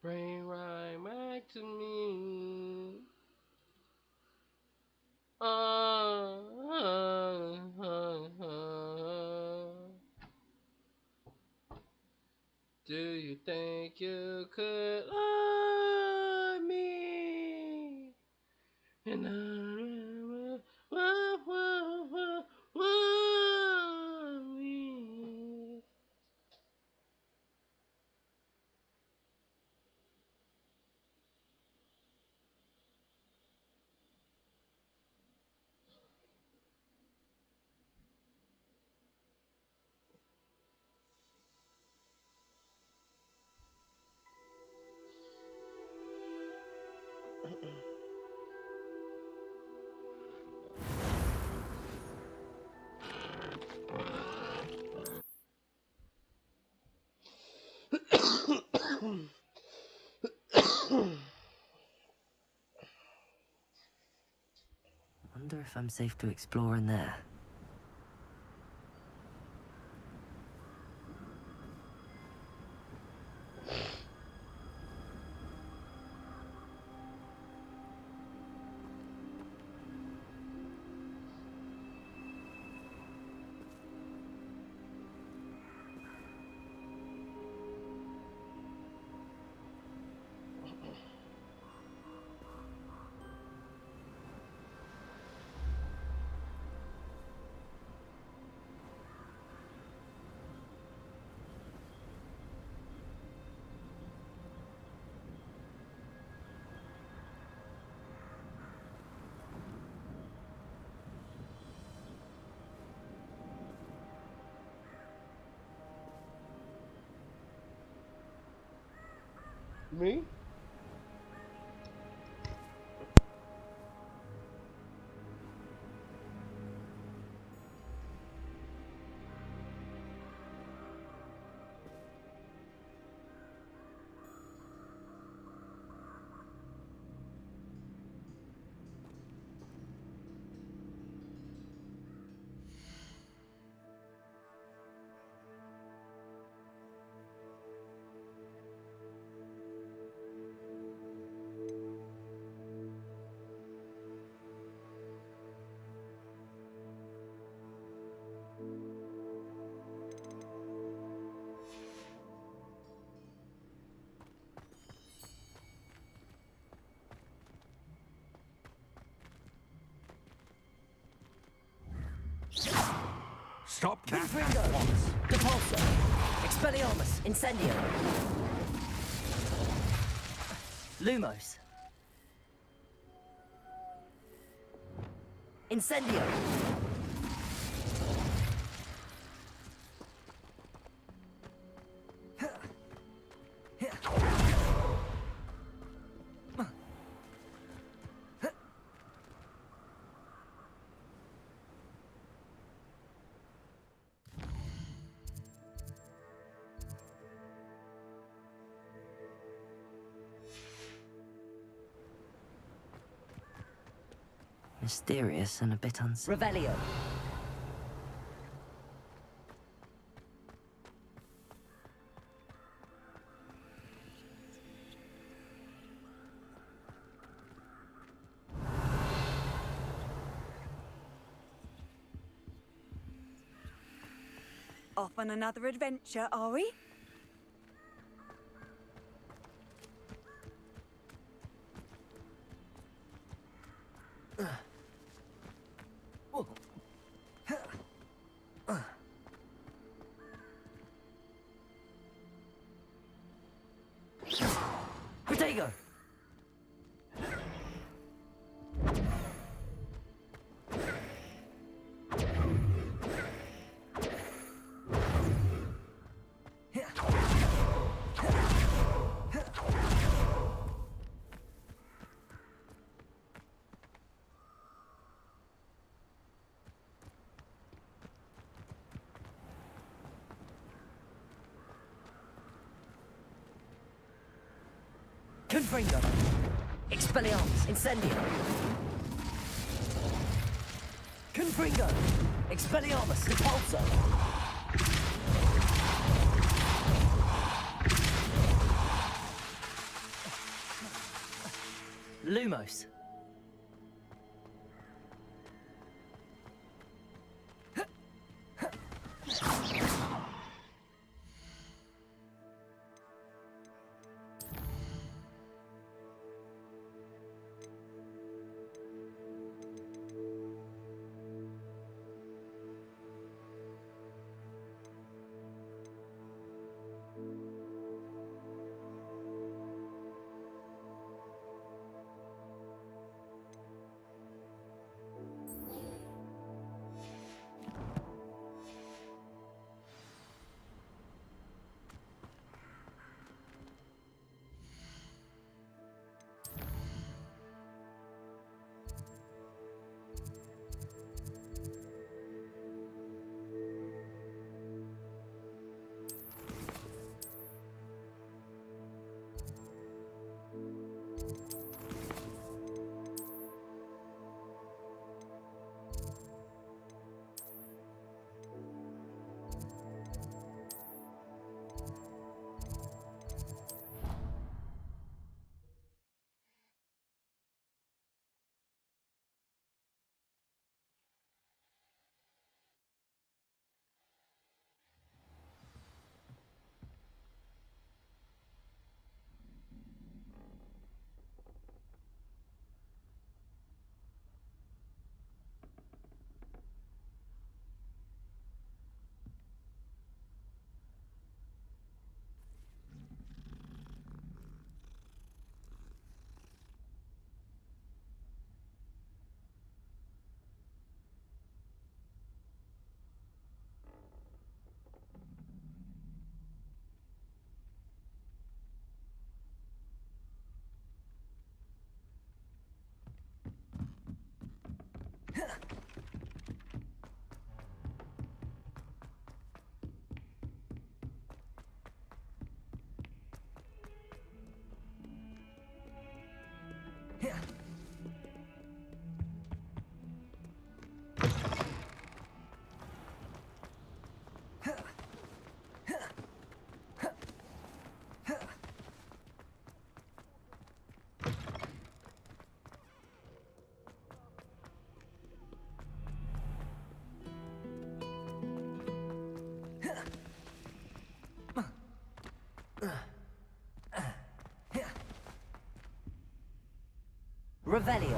Bring right back to me. Do you think you could love me? And me. Wonder if I'm safe to explore in there. Me? Stop that Confringo! at once! Depulso! Expelliarmus! Incendio! Lumos! Incendio! Mysterious and a bit uncertain. Revelio. Off on another adventure, are we? Protego! Confringo! Expelliarmus! Incendio! Confringo! Expelliarmus! Repulso! Lumos. Revelio.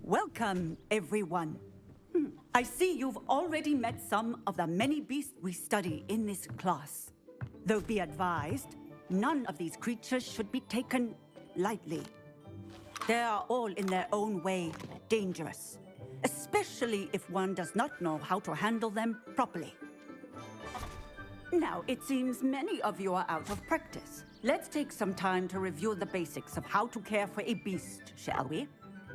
Welcome, everyone. I see you've already met some of the many beasts we study in this class. Though be advised, none of these creatures should be taken lightly. They are all in their own way dangerous, especially if one does not know how to handle them properly. Now, it seems many of you are out of practice. Let's take some time to review the basics of how to care for a beast, shall we?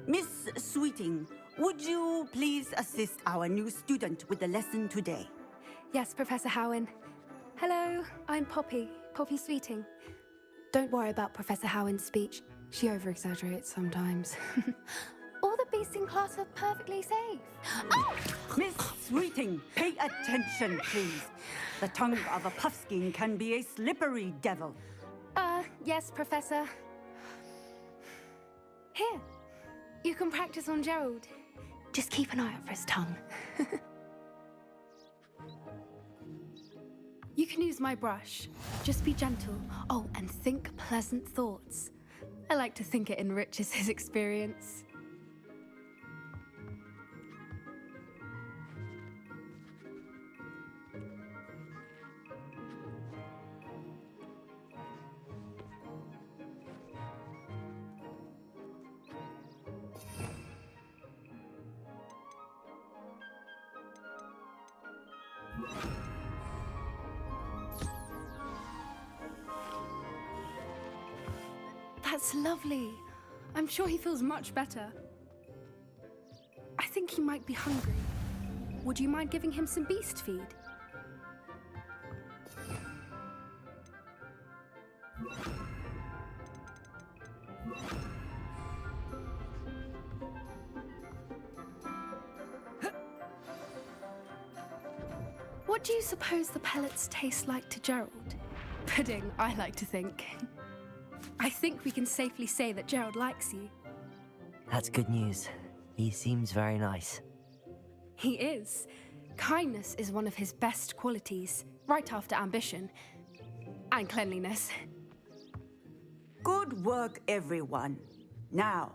Miss Sweeting, would you please assist our new student with the lesson today? Yes, Professor Howen. Hello, I'm Poppy Sweeting. Don't worry about Professor Howen's speech. She over-exaggerates sometimes. All the beasts in class are perfectly safe. Miss Sweeting, pay attention, please. The tongue of a puffskein can be a slippery devil. Yes, Professor. Here, you can practice on Gerald. Just keep an eye out for his tongue. You can use my brush. Just be gentle. Oh, and think pleasant thoughts. I like to think it enriches his experience. That's lovely. I'm sure he feels much better. I think he might be hungry. Would you mind giving him some beast feed? What do you suppose the pellets taste like to Gerald? Pudding, I like to think. I think we can safely say that Gerald likes you. That's good news. He seems very nice. He is. Kindness is one of his best qualities, right after ambition. And cleanliness. Good work, everyone. Now,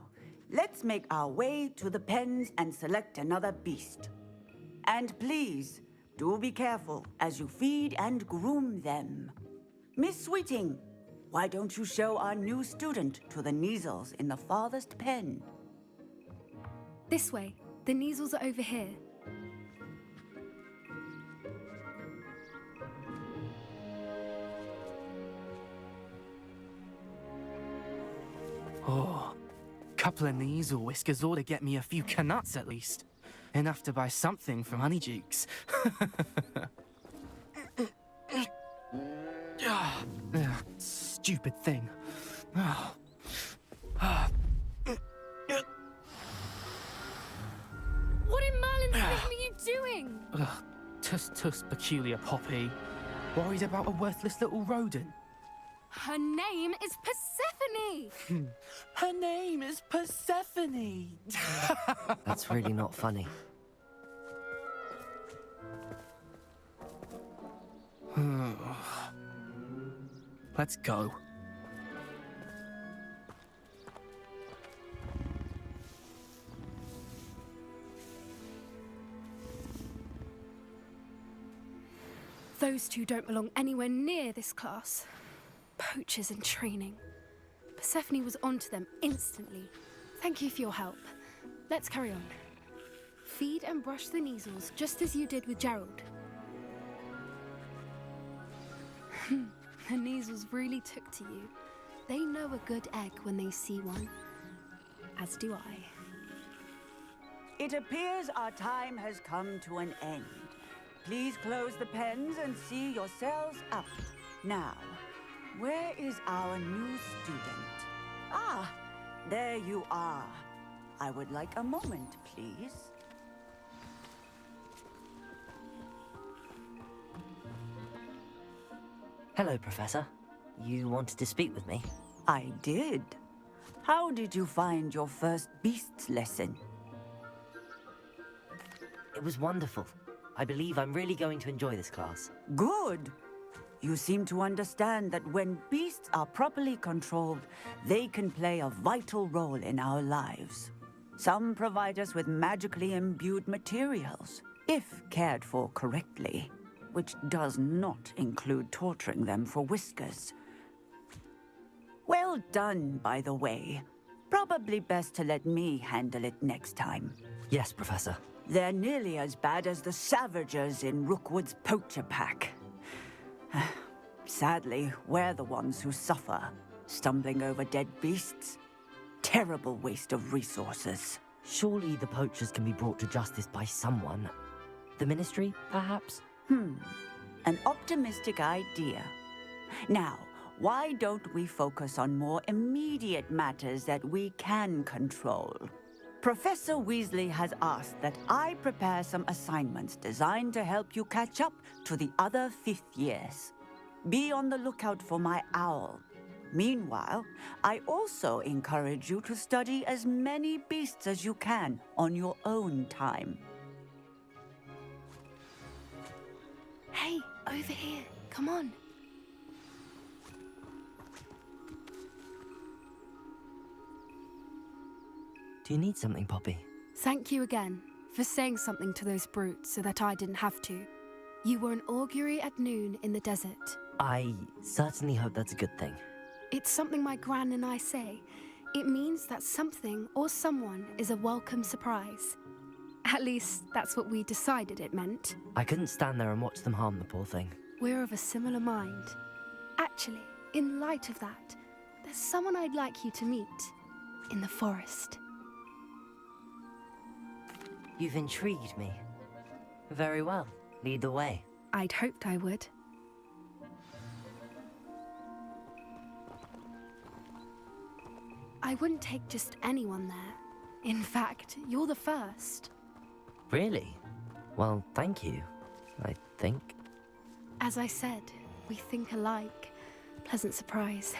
let's make our way to the pens and select another beast. And please, do be careful as you feed and groom them. Miss Sweeting, why don't you show our new student to the Neasels in the farthest pen? This way. The Neasels are over here. Oh, couple of Neasel whiskers ought to get me a few canuts at least. Enough to buy something from Honeydukes. Stupid thing. What in Merlin's name are you doing? Tuss, peculiar Poppy. Worried about a worthless little rodent. Her name is Persephone! Her name is Persephone! That's really not funny. Let's go. Those two don't belong anywhere near this class. Poachers in training. Persephone was onto them instantly. Thank you for your help. Let's carry on. Feed and brush the Neasels just as you did with Gerald. The Neasels really took to you. They know a good egg when they see one. As do I. It appears our time has come to an end. Please close the pens and see yourselves out. Now, where is our new student? Ah, there you are. I would like a moment, please. Hello, Professor. You wanted to speak with me? I did. How did you find your first beasts lesson? It was wonderful. I believe I'm really going to enjoy this class. Good. You seem to understand that when beasts are properly controlled, they can play a vital role in our lives. Some provide us with magically imbued materials, if cared for correctly, which does not include torturing them for whiskers. Well done, by the way. Probably best to let me handle it next time. Yes, Professor. They're nearly as bad as the Savagers in Rookwood's poacher pack. Sadly, we're the ones who suffer, stumbling over dead beasts. Terrible waste of resources. Surely the poachers can be brought to justice by someone. The Ministry, perhaps? An optimistic idea. Now, why don't we focus on more immediate matters that we can control? Professor Weasley has asked that I prepare some assignments designed to help you catch up to the other fifth years. Be on the lookout for my owl. Meanwhile, I also encourage you to study as many beasts as you can on your own time. Hey, over here. Come on. Do you need something, Poppy? Thank you again for saying something to those brutes so that I didn't have to. You were an augury at noon in the desert. I certainly hope that's a good thing. It's something my gran and I say. It means that something or someone is a welcome surprise. At least, that's what we decided it meant. I couldn't stand there and watch them harm the poor thing. We're of a similar mind. Actually, in light of that, there's someone I'd like you to meet in the forest. You've intrigued me. Very well. Lead the way. I'd hoped I would. I wouldn't take just anyone there. In fact, you're the first. Really? Well, thank you, I think. As I said, we think alike. Pleasant surprise.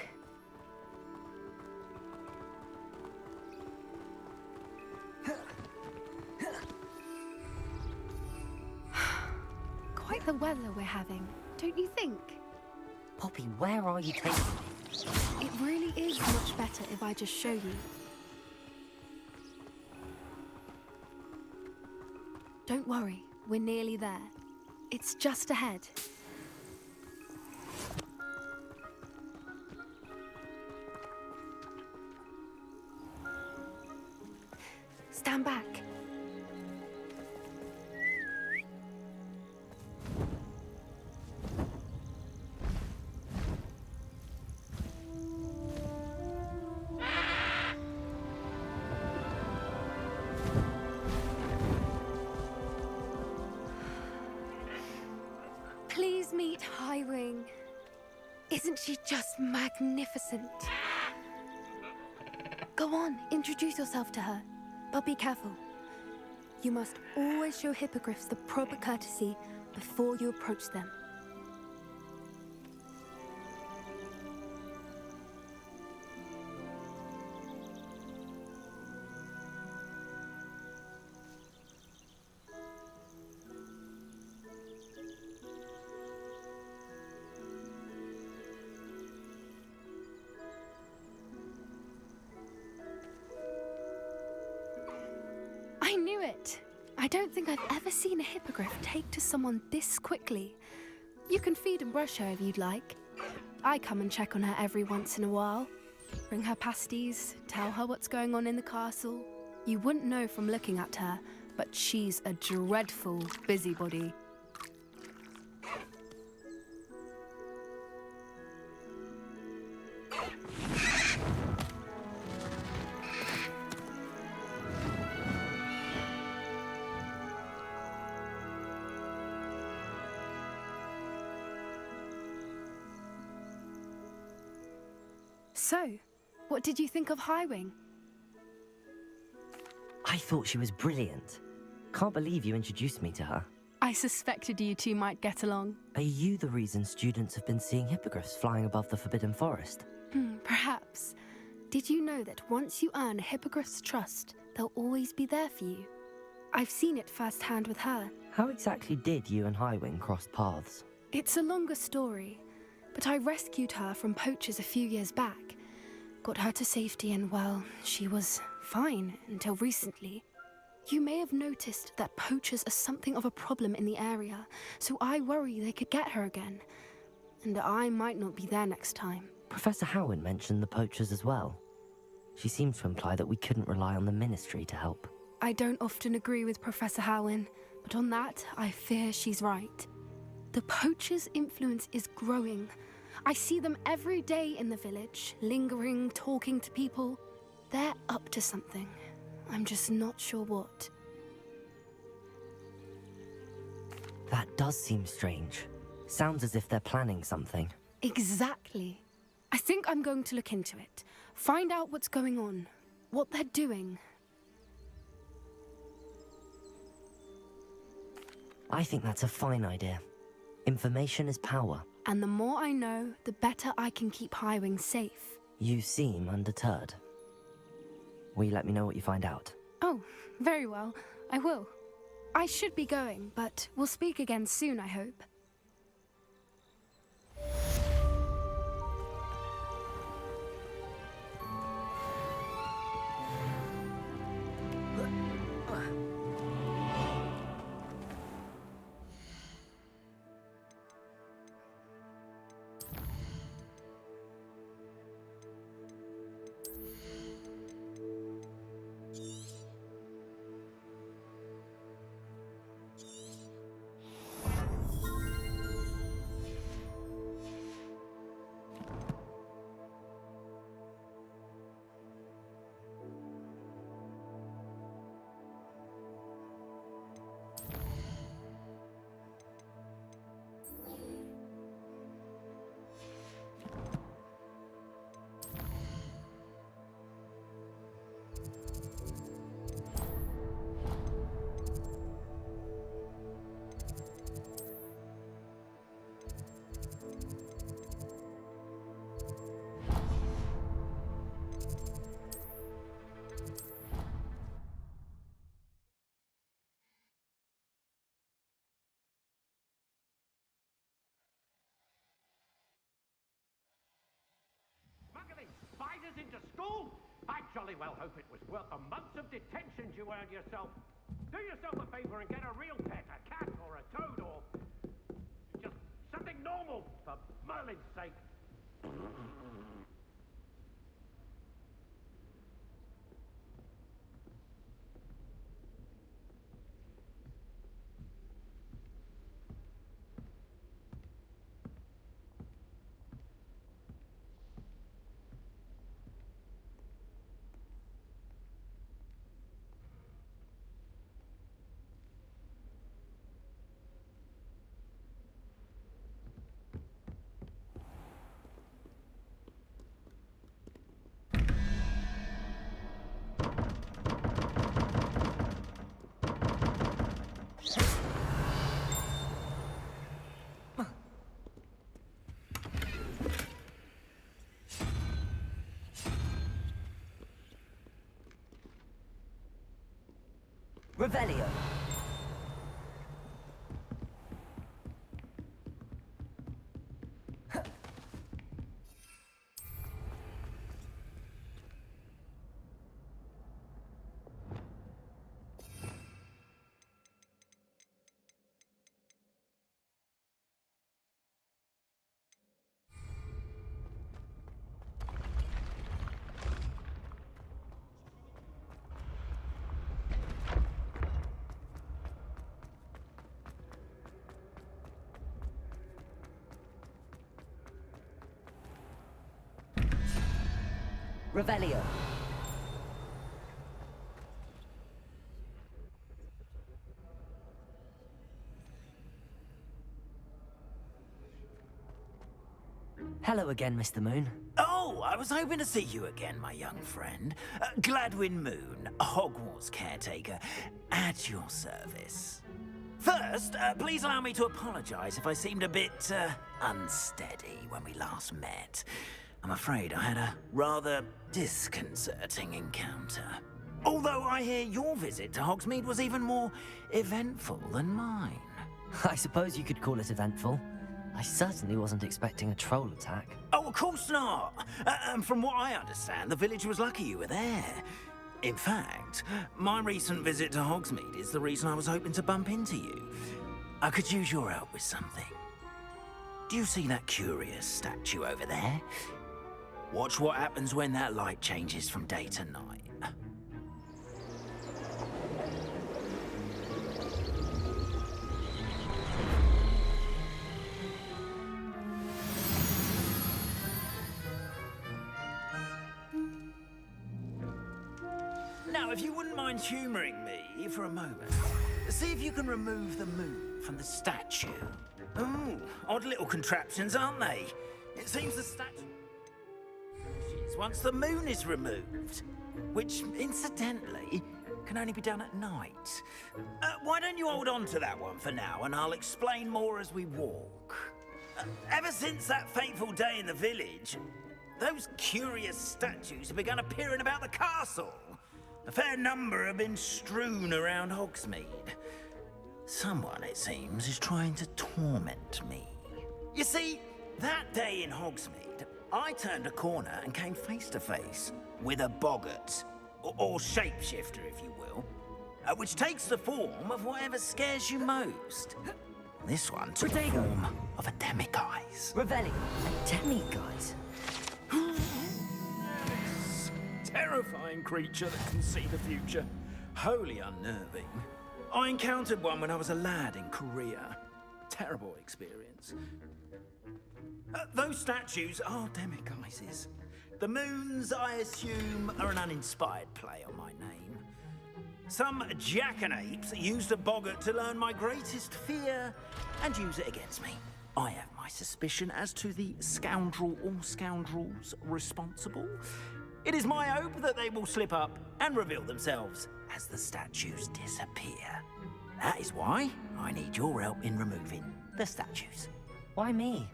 Quite the weather we're having, don't you think? Poppy, where are you taking me? It really is much better if I just show you. Don't worry, we're nearly there. It's just ahead. Stand back. Please meet Highwing. Isn't she just magnificent? Go on, introduce yourself to her. But be careful. You must always show hippogriffs the proper courtesy before you approach them. I knew it! I don't think I've ever seen a hippogriff take to someone this quickly. You can feed and brush her if you'd like. I come and check on her every once in a while. Bring her pasties, tell her what's going on in the castle. You wouldn't know from looking at her, but she's a dreadful busybody. So, what did you think of Highwing? I thought she was brilliant. Can't believe you introduced me to her. I suspected you two might get along. Are you the reason students have been seeing hippogriffs flying above the Forbidden Forest? Perhaps. Did you know that once you earn a hippogriff's trust, they'll always be there for you? I've seen it firsthand with her. How exactly did you and Highwing cross paths? It's a longer story, but I rescued her from poachers a few years back. Got her to safety and, well, she was fine until recently. You may have noticed that poachers are something of a problem in the area, so I worry they could get her again. And I might not be there next time. Professor Howin mentioned the poachers as well. She seemed to imply that we couldn't rely on the Ministry to help. I don't often agree with Professor Howin, but on that, I fear she's right. The poachers' influence is growing. I see them every day in the village, lingering, talking to people. They're up to something. I'm just not sure what. That does seem strange. Sounds as if they're planning something. Exactly. I think I'm going to look into it. Find out what's going on. What they're doing. I think that's a fine idea. Information is power. And the more I know, the better I can keep Highwing safe. You seem undeterred. Will you let me know what you find out? Oh, very well. I will. I should be going, but we'll speak again soon, I hope. Smuggling spiders into school? I jolly well hope it was worth the months of detentions you earned yourself. Do yourself a favor and get a real pet, a cat or a toad or just something normal, for Merlin's sake. Revelio. Revelio. Hello again, Mr. Moon. Oh, I was hoping to see you again, my young friend. Gladwin Moon, Hogwarts caretaker, at your service. First, please allow me to apologize if I seemed a bit, unsteady when we last met. I'm afraid I had a rather disconcerting encounter. Although I hear your visit to Hogsmeade was even more eventful than mine. I suppose you could call it eventful. I certainly wasn't expecting a troll attack. Oh, of course not. And from what I understand, the village was lucky you were there. In fact, my recent visit to Hogsmeade is the reason I was hoping to bump into you. I could use your help with something. Do you see that curious statue over there? Watch what happens when that light changes from day to night. Now, if you wouldn't mind humoring me for a moment, see if you can remove the moon from the statue. Ooh, odd little contraptions, aren't they? It seems the statue once the moon is removed. Which, incidentally, can only be done at night. Why don't you hold on to that one for now, and I'll explain more as we walk. Ever since that fateful day in the village, those curious statues have begun appearing about the castle. A fair number have been strewn around Hogsmeade. Someone, it seems, is trying to torment me. You see, that day in Hogsmeade, I turned a corner and came face to face with a boggart, or shapeshifter, if you will, which takes the form of whatever scares you most. This one took the form of a demiguise. Revelli, a demiguise? Terrifying creature that can see the future. Wholly unnerving. I encountered one when I was a lad in Korea. Terrible experience. Those statues are demiguises. The moons, I assume, are an uninspired play on my name. Some jackanapes used a boggart to learn my greatest fear and use it against me. I have my suspicion as to the scoundrel or scoundrels responsible. It is my hope that they will slip up and reveal themselves as the statues disappear. That is why I need your help in removing the statues. Why me?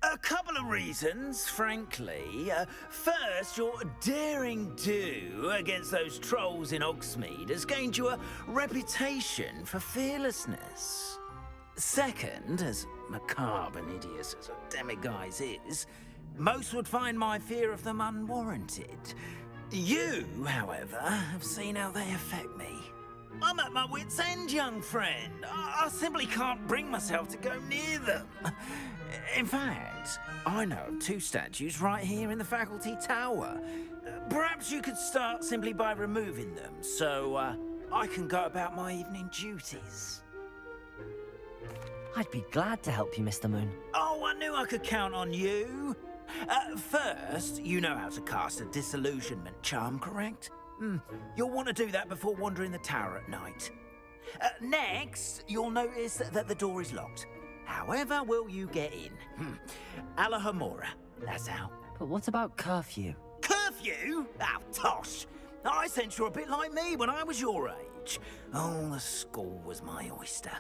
A couple of reasons, frankly. First, your daring do against those trolls in Hogsmeade has gained you a reputation for fearlessness. Second, as macabre and hideous as a demiguise is, most would find my fear of them unwarranted. You, however, have seen how they affect me. I'm at my wit's end, young friend. I simply can't bring myself to go near them. In fact, I know of two statues right here in the faculty tower. Perhaps you could start simply by removing them, so I can go about my evening duties. I'd be glad to help you, Mr. Moon. Oh, I knew I could count on you. First, you know how to cast a disillusionment charm, correct? You'll want to do that before wandering the tower at night. Next, you'll notice that the door is locked. However will you get in? Alahomora, that's how. But what about curfew? Curfew? Oh, tosh. I sense you're a bit like me when I was your age. Oh, the school was my oyster.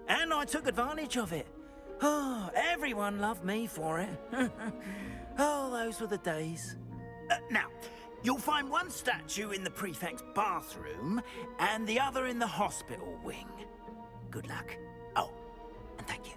And I took advantage of it. Oh, everyone loved me for it. Oh, those were the days. Now, you'll find one statue in the prefect's bathroom and the other in the hospital wing. Good luck. Oh, and thank you.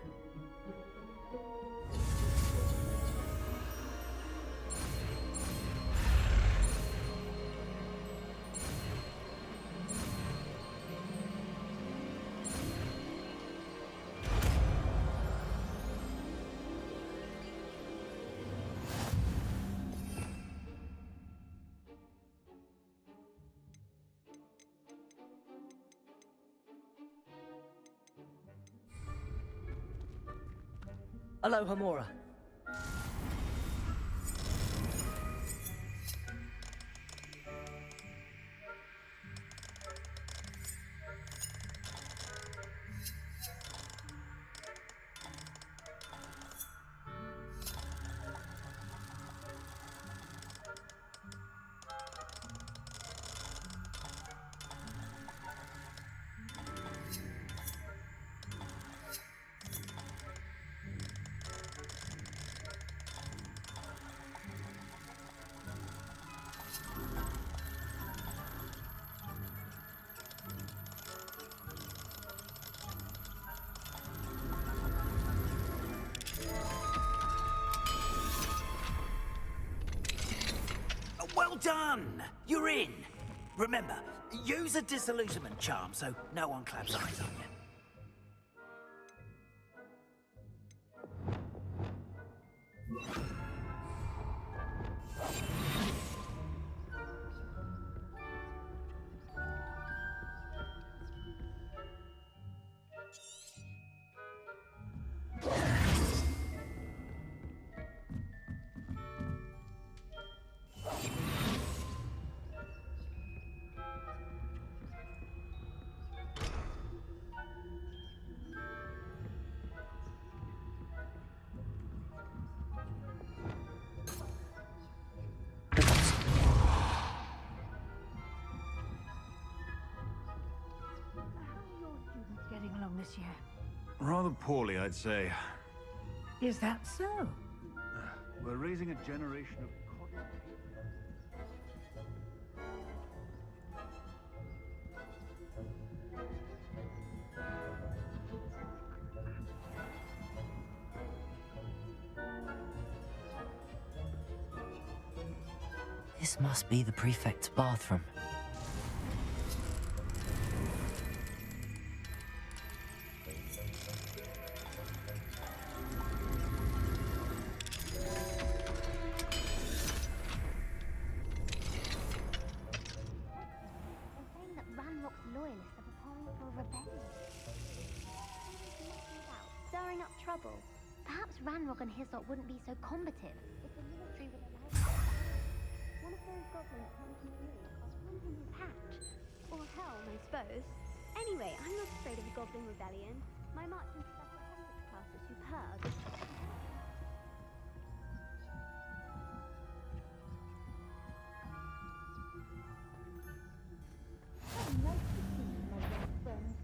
Alohomora. Well done! You're in. Remember, use a disillusionment charm so no one claps eyes on you. this year? Rather poorly, I'd say. Is that so? We're raising a generation of coddled This must be the prefect's bathroom. Stirring up trouble. Perhaps Ranrock and Hislop wouldn't be so combative if the military would allow them. One of those goblins turned to me across from him his hatch. Or helm, I suppose. Anyway, I'm not afraid of a goblin rebellion. My march and special heritage class is superb. Oh, nice to see you, my young friend.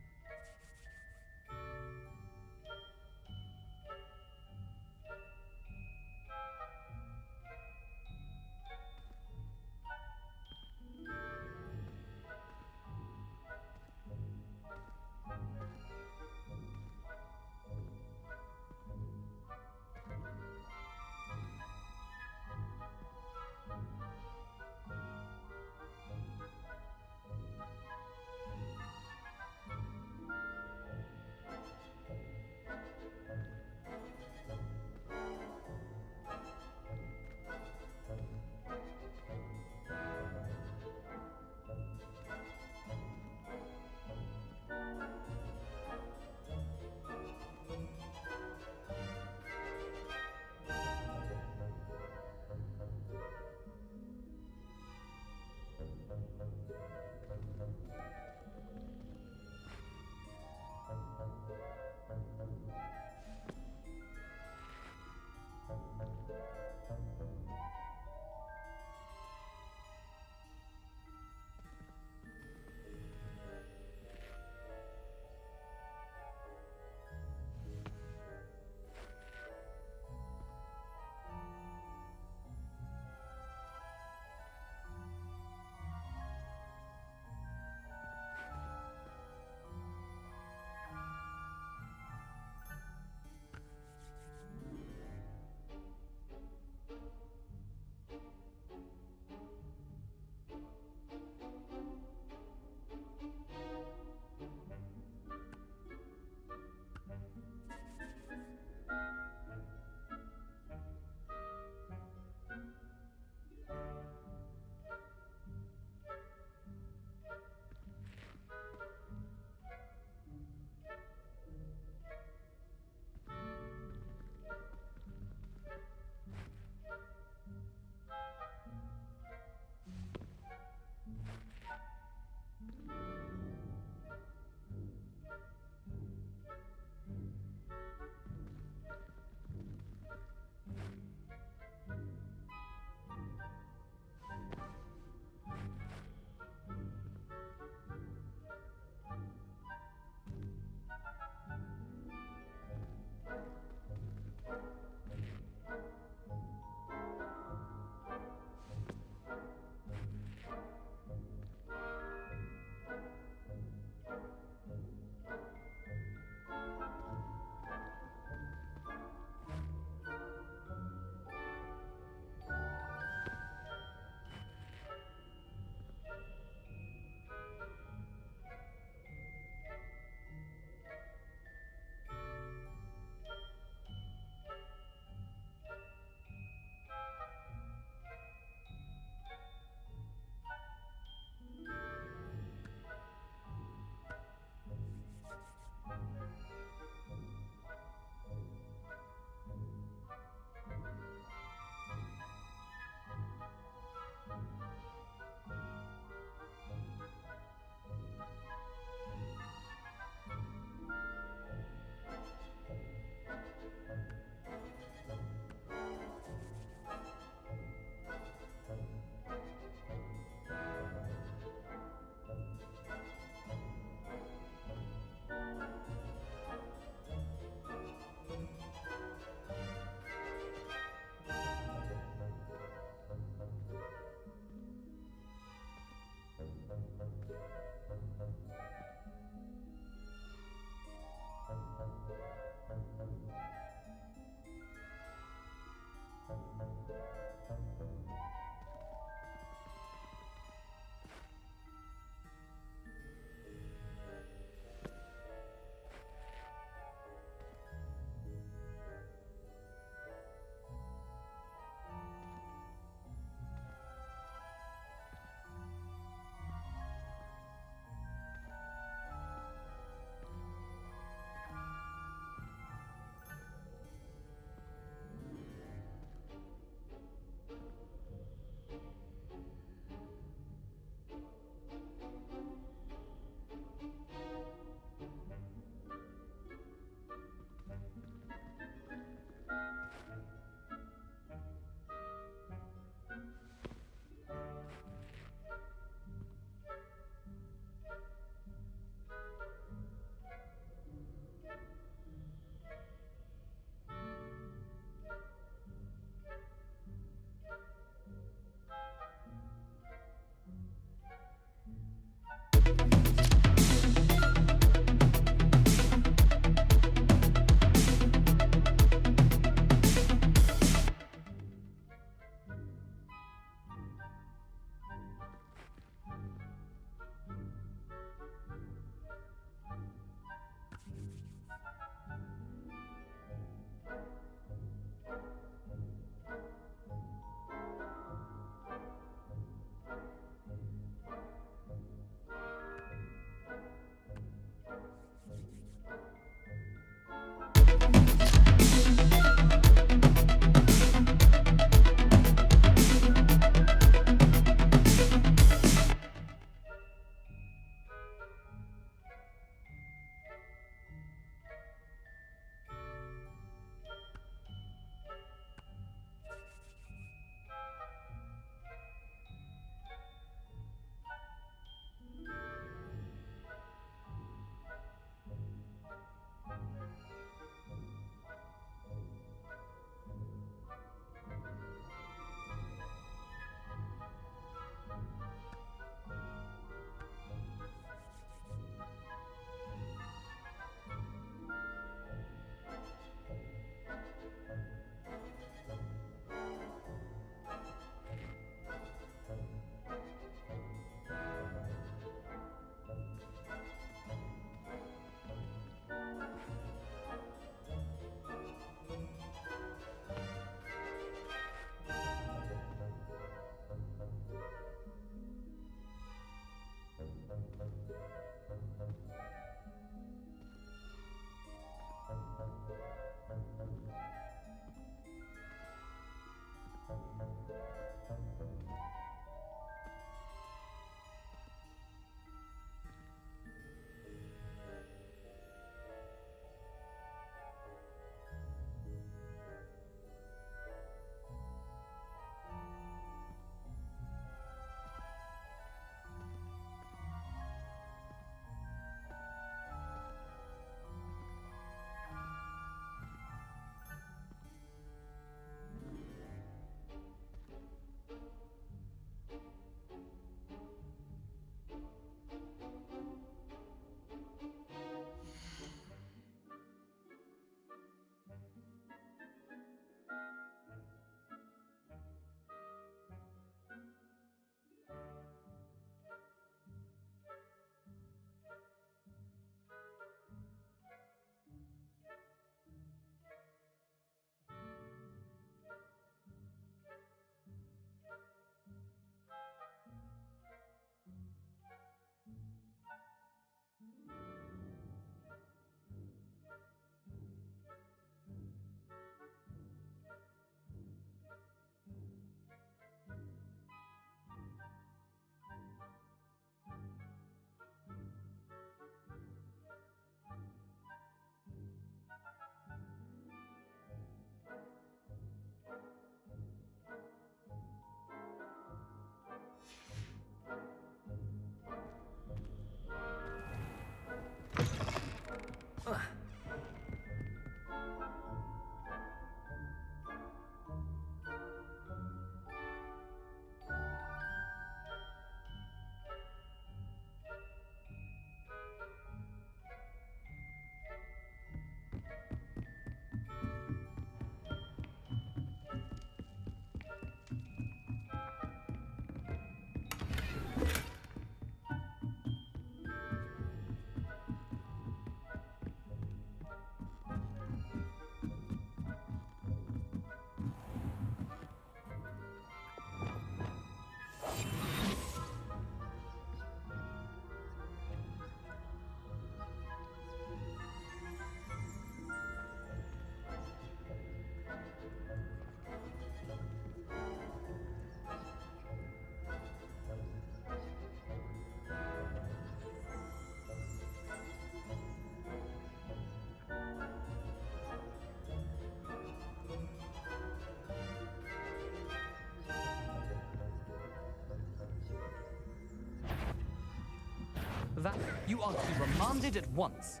that, you are to be remanded at once.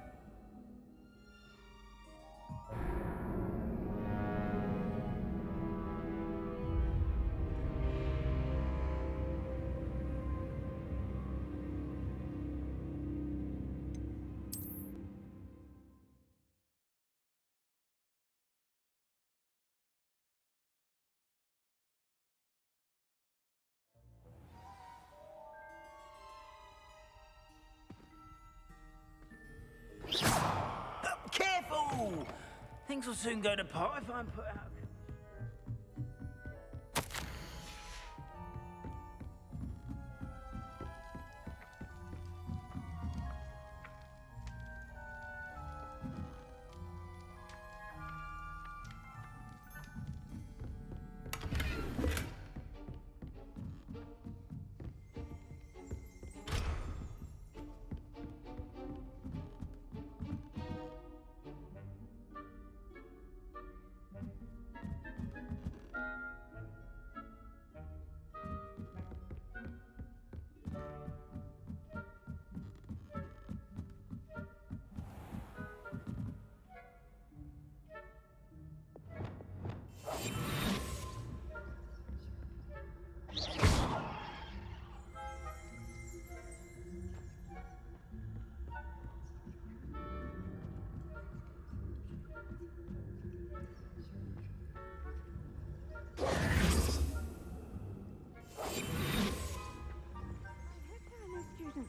Careful! Things will soon go to pot if I'm put out.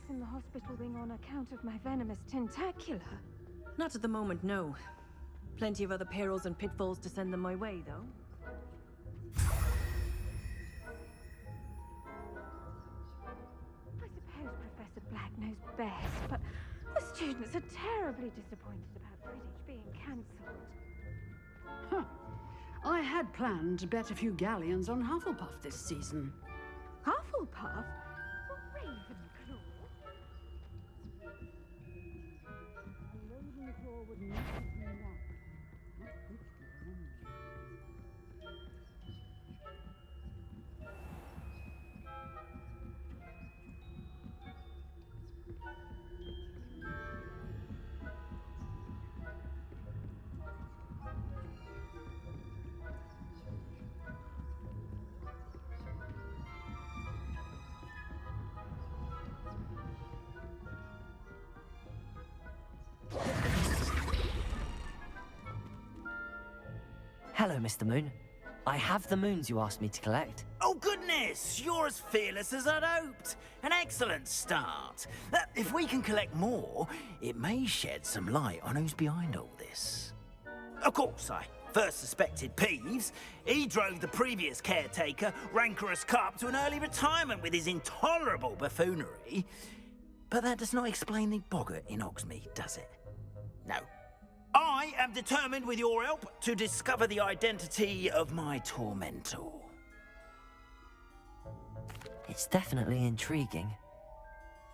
In the hospital wing on account of my venomous tentacula. Not at the moment, no. Plenty of other perils and pitfalls to send them my way, though. I suppose Professor Black knows best, but the students are terribly disappointed about Quidditch being cancelled. Huh. I had planned to bet a few galleons on Hufflepuff this season. Hufflepuff? Ravenclaw? Ravenclaw would not do that. Not Gryffindor, anyway. Hello, Mr. Moon. I have the moons you asked me to collect. Oh, goodness! You're as fearless as I'd hoped. An excellent start. If we can collect more, it may shed some light on who's behind all this. Of course, I first suspected Peeves. He drove the previous caretaker, Rancorous Carp, to an early retirement with his intolerable buffoonery. But that does not explain the boggart in Hogsmeade, does it? No. I am determined, with your help, to discover the identity of my tormentor. It's definitely intriguing.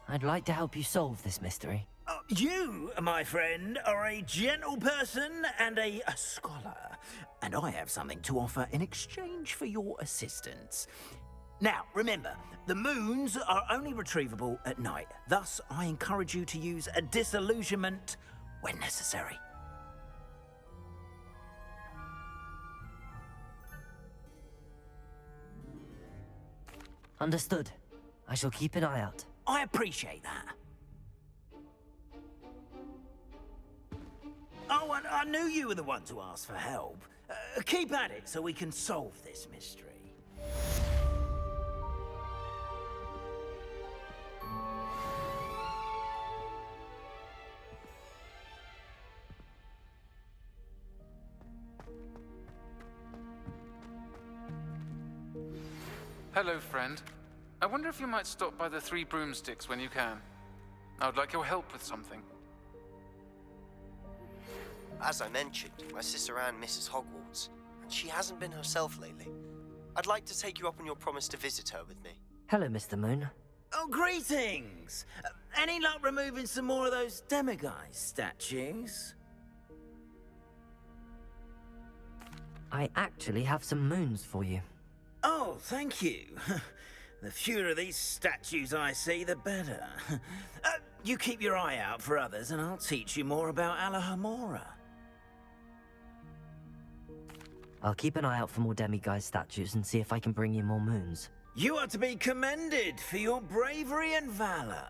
I'd like to help you solve this mystery. You, my friend, are a gentle person and a scholar, and I have something to offer in exchange for your assistance. Now, remember, the moons are only retrievable at night. Thus, I encourage you to use a disillusionment when necessary. Understood. I shall keep an eye out. I appreciate that. Oh, and I knew you were the one to ask for help. Keep at it so we can solve this mystery. Hello, friend. I wonder if you might stop by the Three Broomsticks when you can. I would like your help with something. As I mentioned, my sister Anne misses Hogwarts, and she hasn't been herself lately. I'd like to take you up on your promise to visit her with me. Hello, Mr. Moon. Oh, greetings! Any luck removing some more of those demiguise statues? I actually have some moons for you. Oh, thank you. The fewer of these statues I see, the better. You keep your eye out for others, and I'll teach you more about Alohomora. I'll keep an eye out for more demiguise statues and see if I can bring you more moons. You are to be commended for your bravery and valor.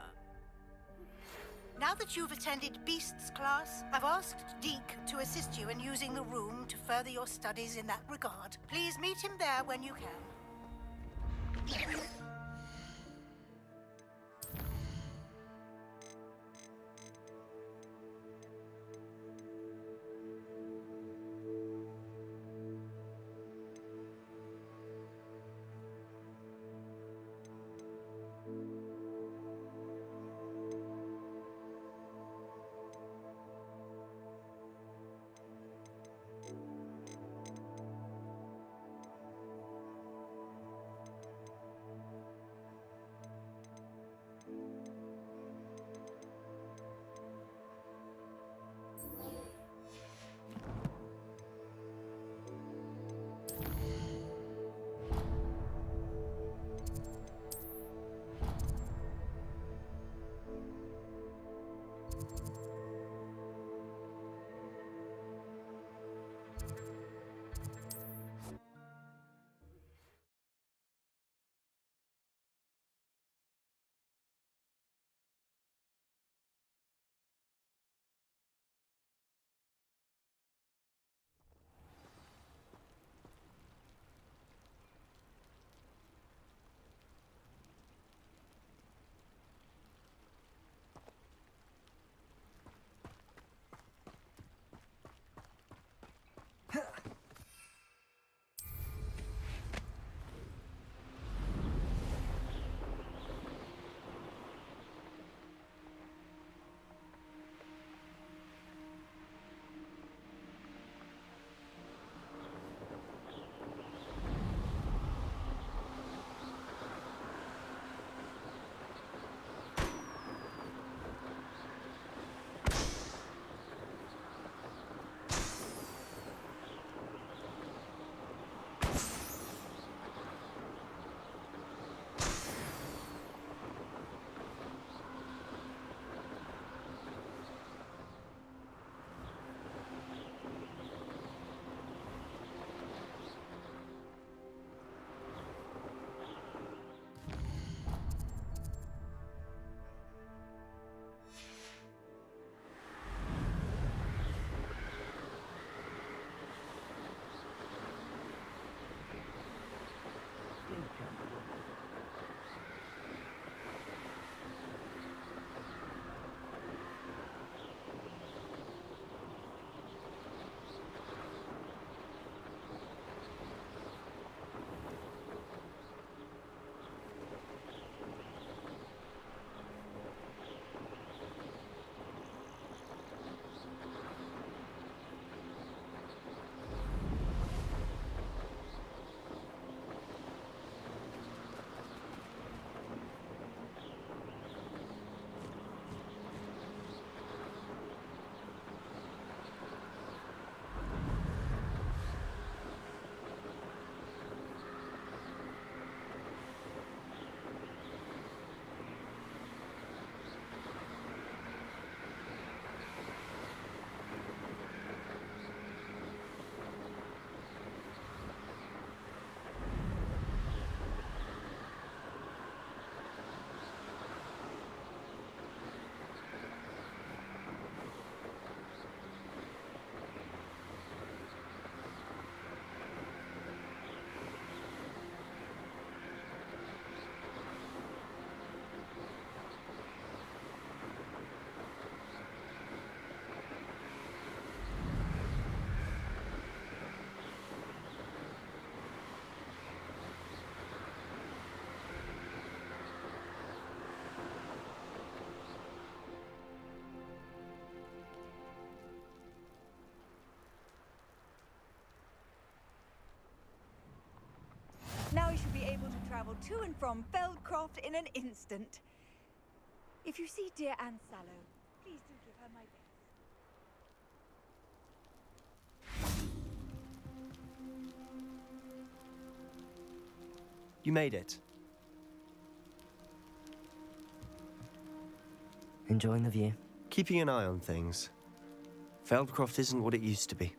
Now that you've attended Beasts class, I've asked Deke to assist you in using the room to further your studies in that regard. Please meet him there when you can. Now I should be able to travel to and from Feldcroft in an instant. If you see dear Anne Sallow, please do give her my best. You made it. Enjoying the view? Keeping an eye on things. Feldcroft isn't what it used to be.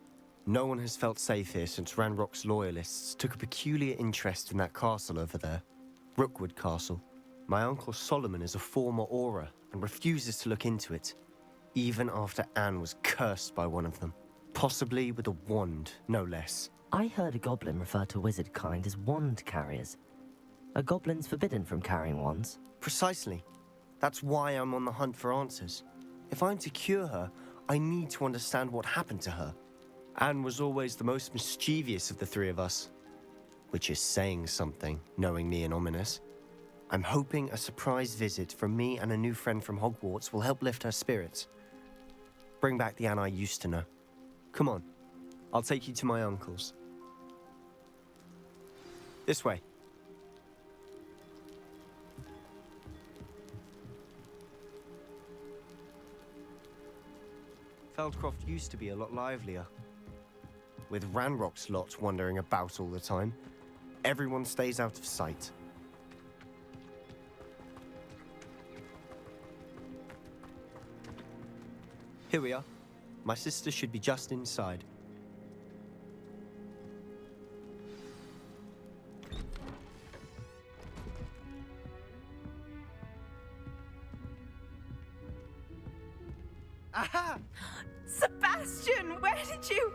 No one has felt safe here since Ranrock's loyalists took a peculiar interest in that castle over there. Rookwood Castle. My uncle Solomon is a former Auror and refuses to look into it, even after Anne was cursed by one of them. Possibly with a wand, no less. I heard a goblin refer to wizard kind as wand carriers. Are goblins forbidden from carrying wands? Precisely. That's why I'm on the hunt for answers. If I'm to cure her, I need to understand what happened to her. Anne was always the most mischievous of the three of us. Which is saying something, knowing me and Ominous. I'm hoping a surprise visit from me and a new friend from Hogwarts will help lift her spirits. Bring back the Anne I used to know. Come on, I'll take you to my uncle's. This way. Feldcroft used to be a lot livelier. With Ranrock's lot wandering about all the time, everyone stays out of sight. Here we are. My sister should be just inside. Aha! Sebastian, where did you...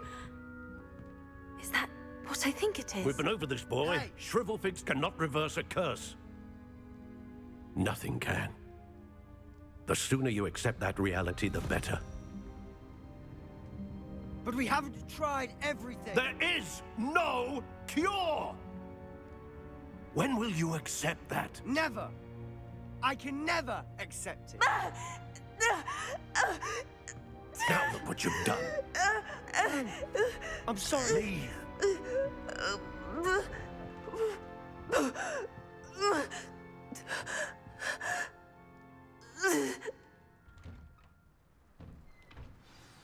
Is that what I think it is? We've been over this, boy. Hey. Shrivelfigs cannot reverse a curse. Nothing can. The sooner you accept that reality, the better. But we haven't tried everything. There is no cure! When will you accept that? Never. I can never accept it. Now look what you've done. I'm sorry.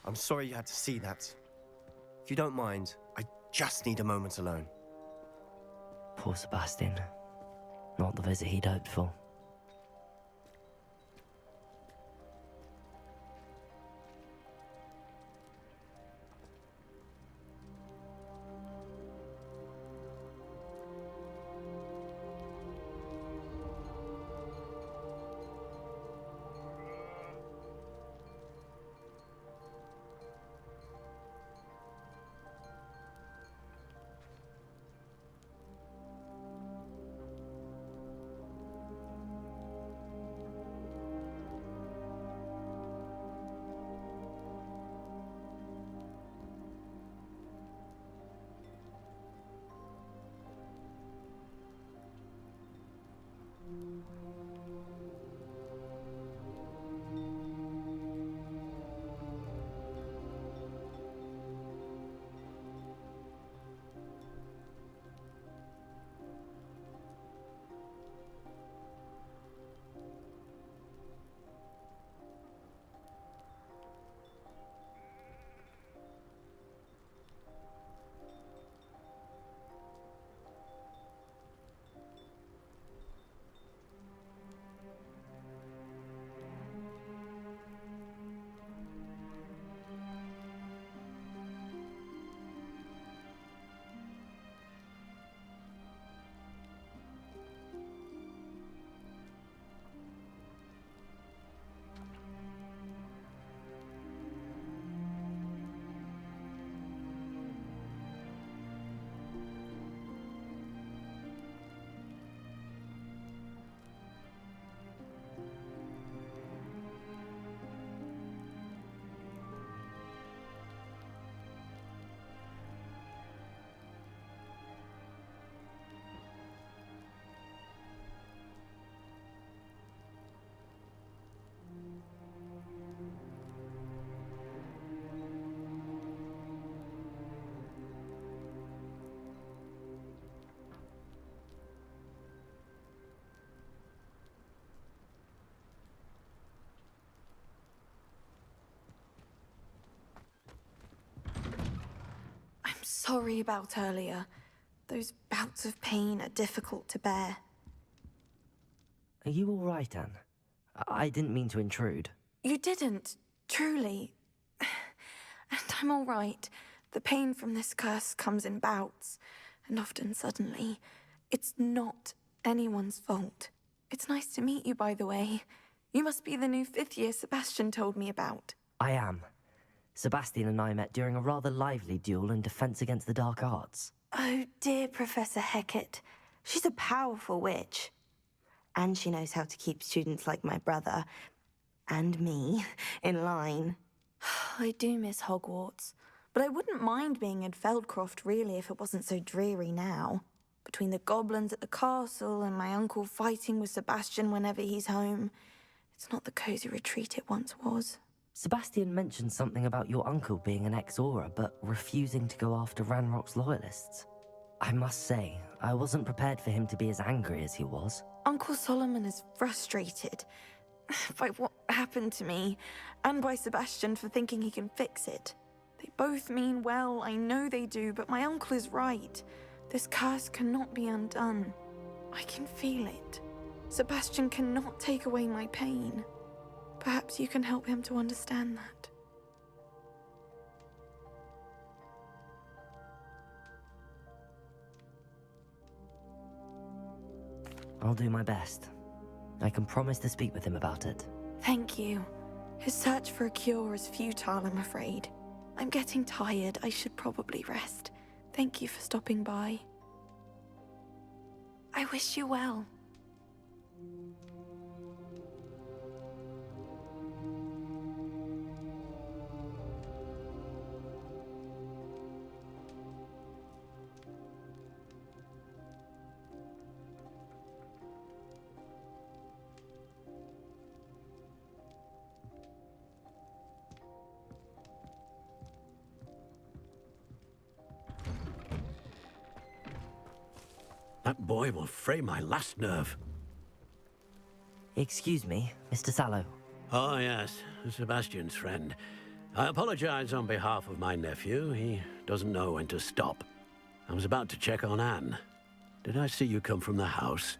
I'm sorry you had to see that. If you don't mind, I just need a moment alone. Poor Sebastian. Not the visit he'd hoped for. Sorry about earlier. Those bouts of pain are difficult to bear. Are you all right, Anne? I didn't mean to intrude. You didn't, truly. And I'm all right. The pain from this curse comes in bouts, and often suddenly. It's not anyone's fault. It's nice to meet you, by the way. You must be the new 5th year Sebastian told me about. I am. Sebastian and I met during a rather lively duel in Defense Against the Dark Arts. Oh, dear Professor Hecat. She's a powerful witch. And she knows how to keep students like my brother, and me, in line. I do miss Hogwarts, but I wouldn't mind being in Feldcroft, really, if it wasn't so dreary now. Between the goblins at the castle and my uncle fighting with Sebastian whenever he's home, it's not the cozy retreat it once was. Sebastian mentioned something about your uncle being an ex-Auror, but refusing to go after Ranrock's loyalists. I must say, I wasn't prepared for him to be as angry as he was. Uncle Solomon is frustrated by what happened to me, and by Sebastian for thinking he can fix it. They both mean well, I know they do, but my uncle is right. This curse cannot be undone. I can feel it. Sebastian cannot take away my pain. Perhaps you can help him to understand that. I'll do my best. I can promise to speak with him about it. Thank you. His search for a cure is futile, I'm afraid. I'm getting tired. I should probably rest. Thank you for stopping by. I wish you well. That boy will fray my last nerve. Excuse me, Mr. Sallow. Oh, yes, Sebastian's friend. I apologize on behalf of my nephew. He doesn't know when to stop. I was about to check on Anne. Did I see you come from the house?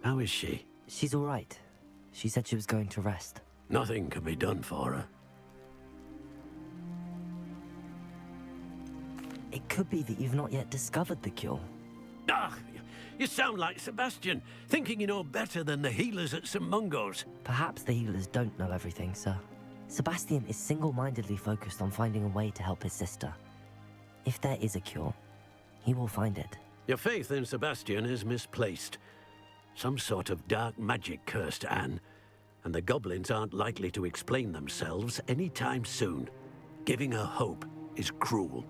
How is she? She's all right. She said she was going to rest. Nothing can be done for her. It could be that you've not yet discovered the cure. Ah, you sound like Sebastian, thinking you know better than the healers at St. Mungo's. Perhaps the healers don't know everything, sir. Sebastian is single-mindedly focused on finding a way to help his sister. If there is a cure, he will find it. Your faith in Sebastian is misplaced. Some sort of dark magic cursed Anne, and the goblins aren't likely to explain themselves anytime soon. Giving her hope is cruel.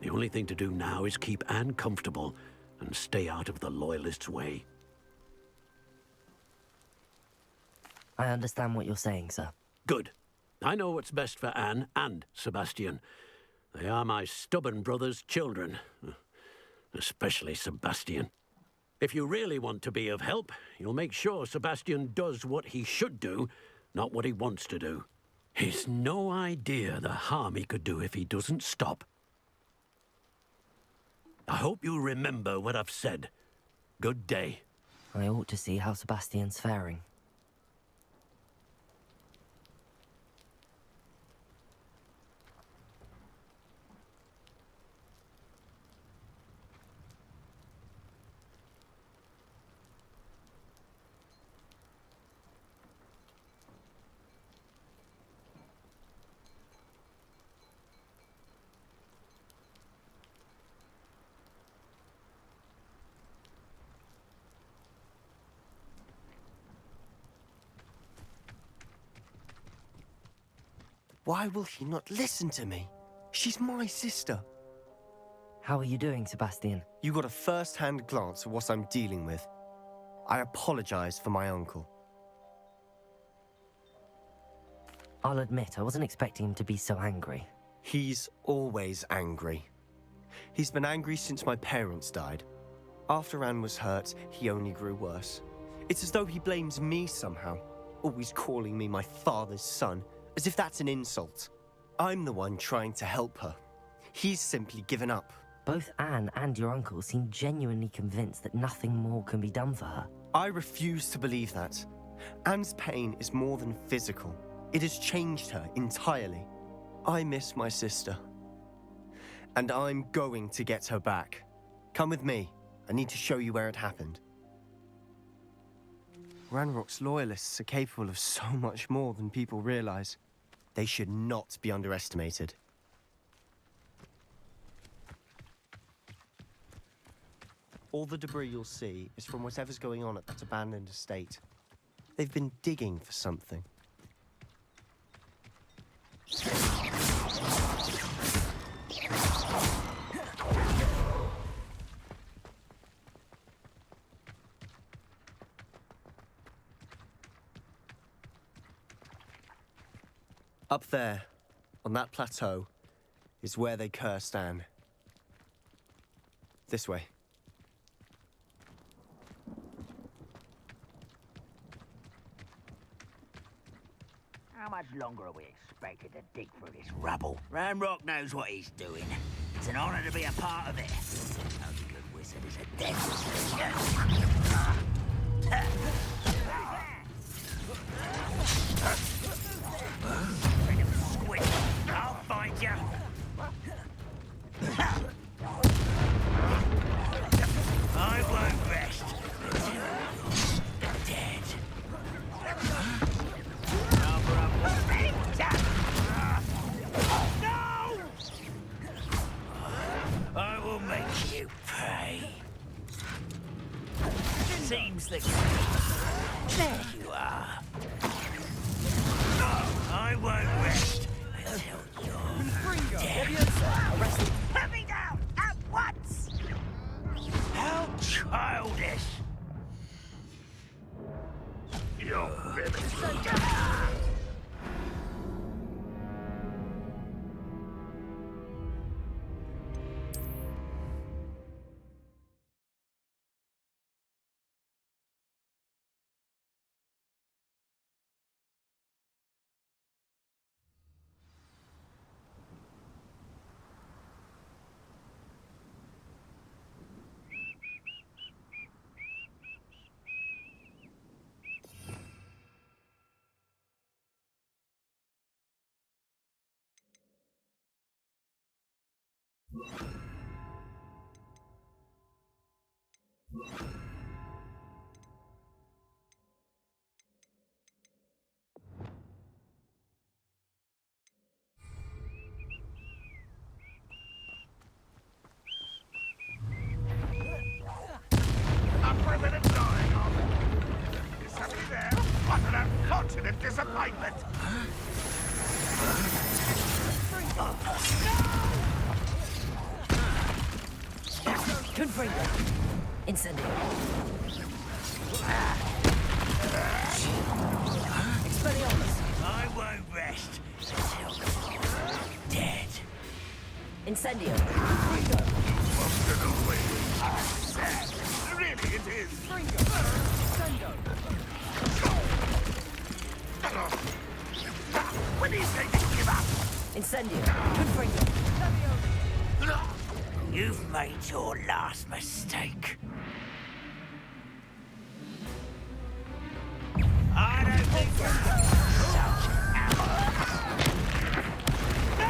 The only thing to do now is keep Anne comfortable and stay out of the Loyalists' way. I understand what you're saying, sir. Good. I know what's best for Anne and Sebastian. They are my stubborn brother's children. Especially Sebastian. If you really want to be of help, you'll make sure Sebastian does what he should do, not what he wants to do. He's no idea the harm he could do if he doesn't stop. I hope you remember what I've said. Good day. I ought to see how Sebastian's faring. Why will she not listen to me? She's my sister. How are you doing, Sebastian? You got a first-hand glance at what I'm dealing with. I apologize for my uncle. I'll admit, I wasn't expecting him to be so angry. He's always angry. He's been angry since my parents died. After Anne was hurt, he only grew worse. It's as though he blames me somehow, always calling me my father's son, as if that's an insult. I'm the one trying to help her. He's simply given up. Both Anne and your uncle seem genuinely convinced that nothing more can be done for her. I refuse to believe that. Anne's pain is more than physical. It has changed her entirely. I miss my sister. And I'm going to get her back. Come with me. I need to show you where it happened. Ranrock's loyalists are capable of so much more than people realize. They should not be underestimated. All the debris you'll see is from whatever's going on at that abandoned estate. They've been digging for something. Up there, on that plateau, is where they cursed Anne. This way. How much longer are we expected to dig through this rubble? Ranrock knows what he's doing. It's an honor to be a part of it. No good wizard is a dead wizard. Squid, I'll find you. I won't rest until you're dead. No! I will make you pay. Seems the case. There you are. I won't rest until you're dead. Put me down at once! How childish! You're Unfortunate disappointment! Confringo. Incendio. Expelliarmus. I won't rest until you're dead. Incendio. Really, it is! When he's going to give up! Incendio. Confringo. You've made your last mistake. I don't think you're such No!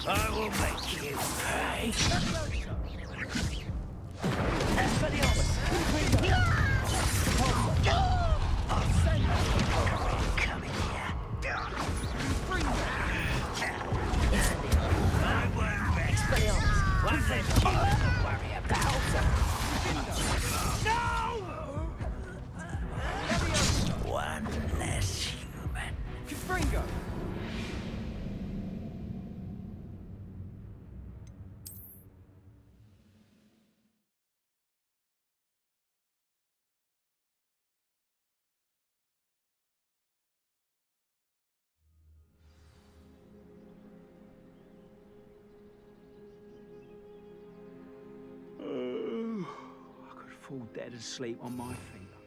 I will make you pay. Expelliarmus. Come in here. One less human to worry about. No! One less human. Confringo. Fall dead asleep on my finger.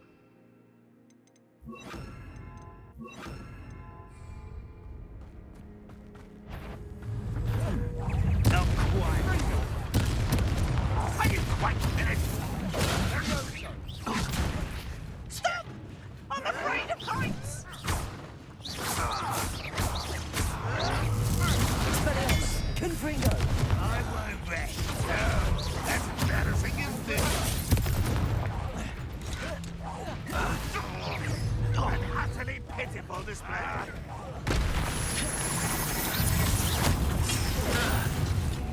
Not quite. Are you quite finished? Stop! I'm afraid of heights! full display.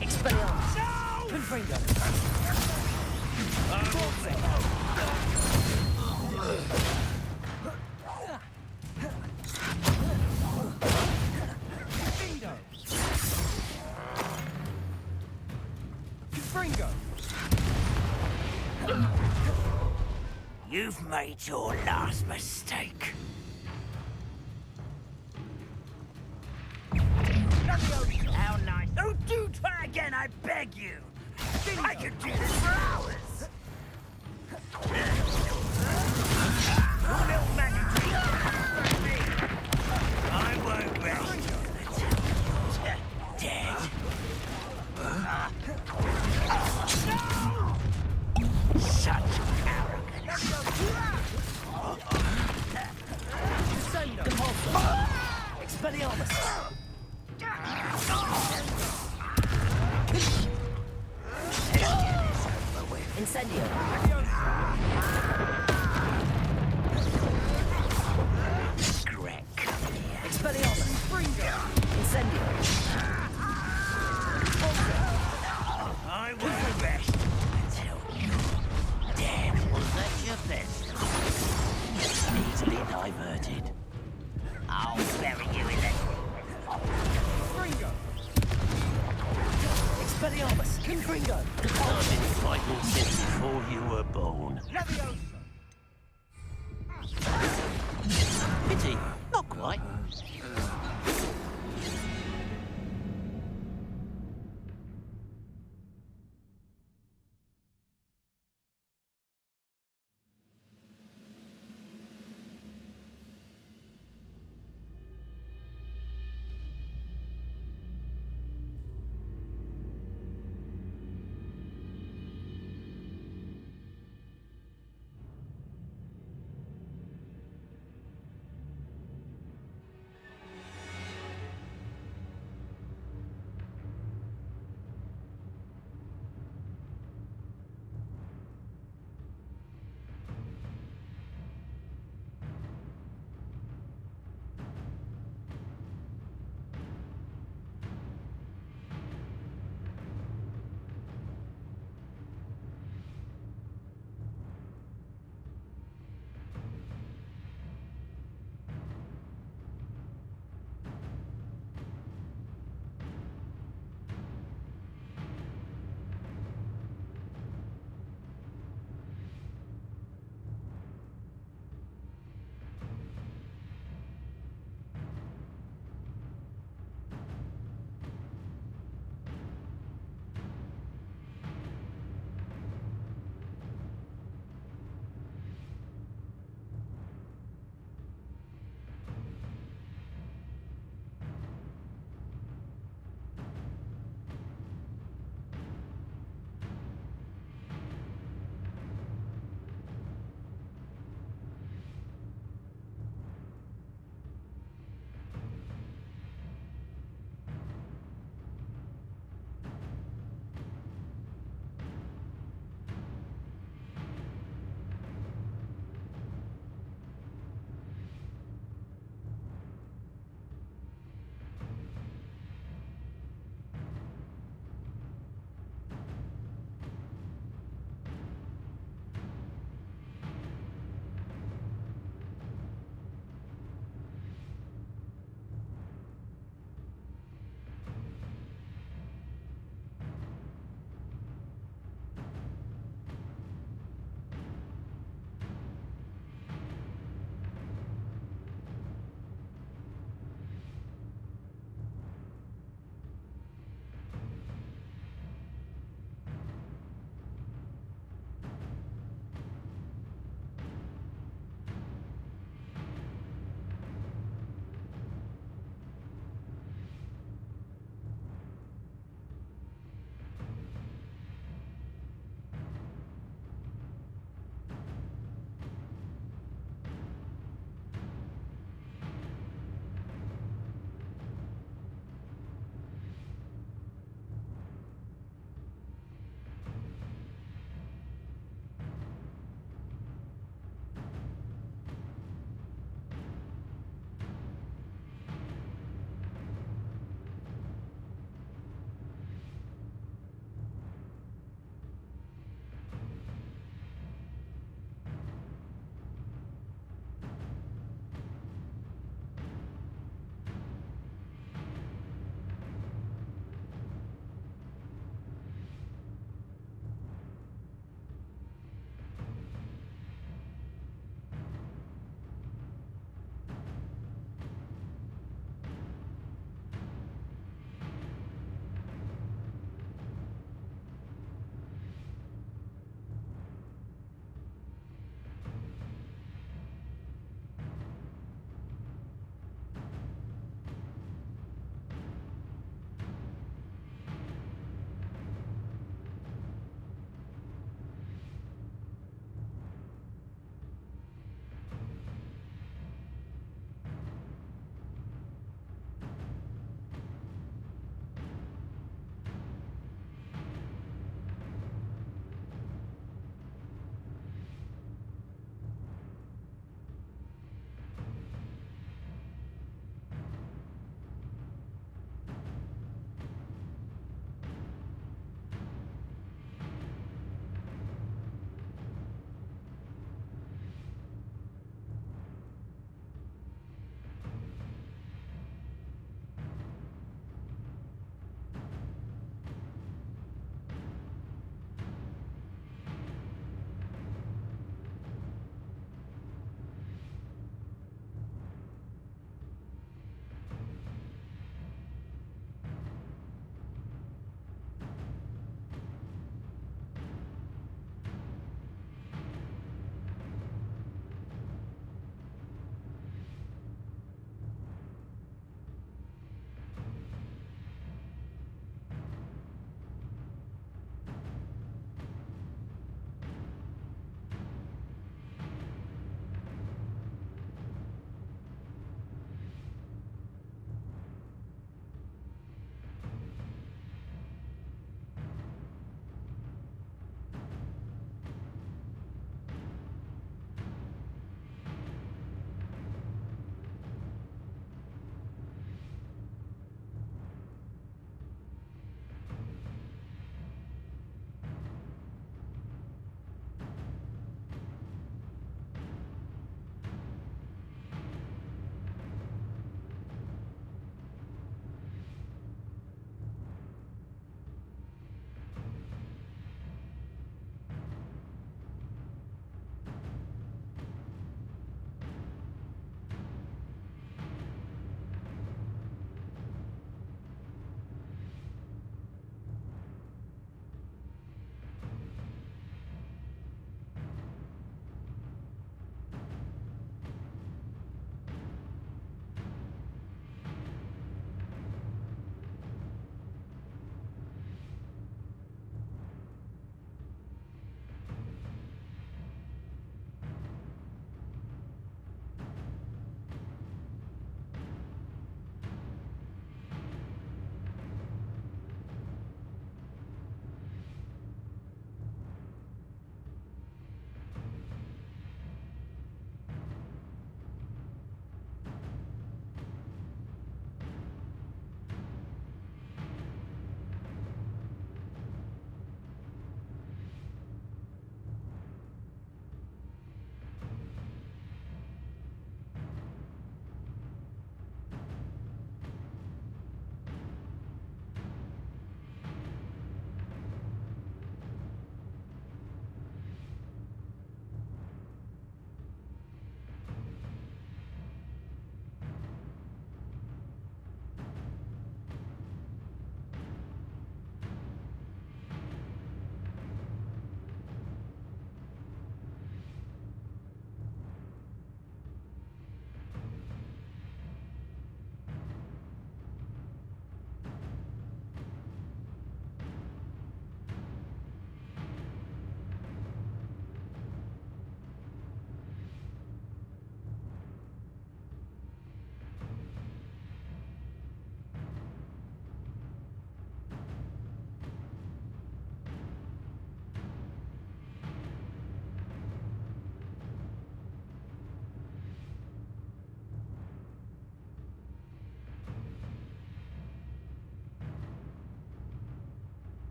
Expelliarmus! No! Confringo! Confringo! You've made your last mistake. How nice. Oh, do try again, I beg you. I could do this for hours. Your little magic trick. I won't rest until you're dead. No! Such arrogance. Descendo! Impulso! Expelliarmus! Incendio! Greg, come here. Expelliarmus! Incendio! I won't rest until you're dead. Was that your best? Easily diverted. I'll bury you in the... Confringo! Expelliarmus! Confringo! I've been fighting since before you were born. Pity, not quite.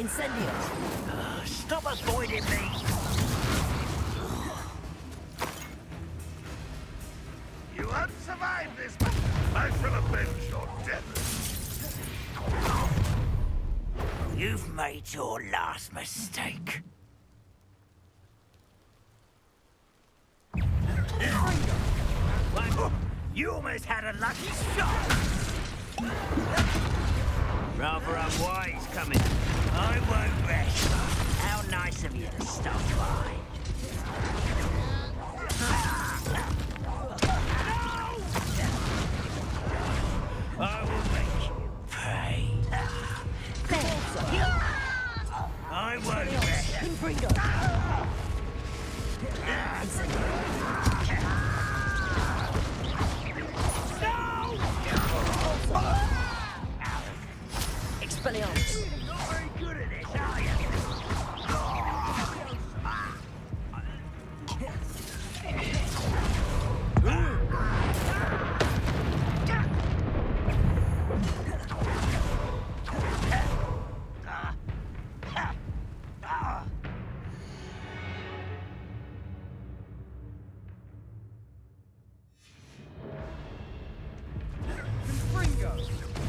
Incendio! Stop avoiding me! You won't survive this, but I shall avenge your death. You've made your last mistake. What? You almost had a lucky shot! Rather unwise coming. I won't rest. How nice of you to stop by. I will make you pay. I won't rest. Expelliarmus. You're not very good at this, are you?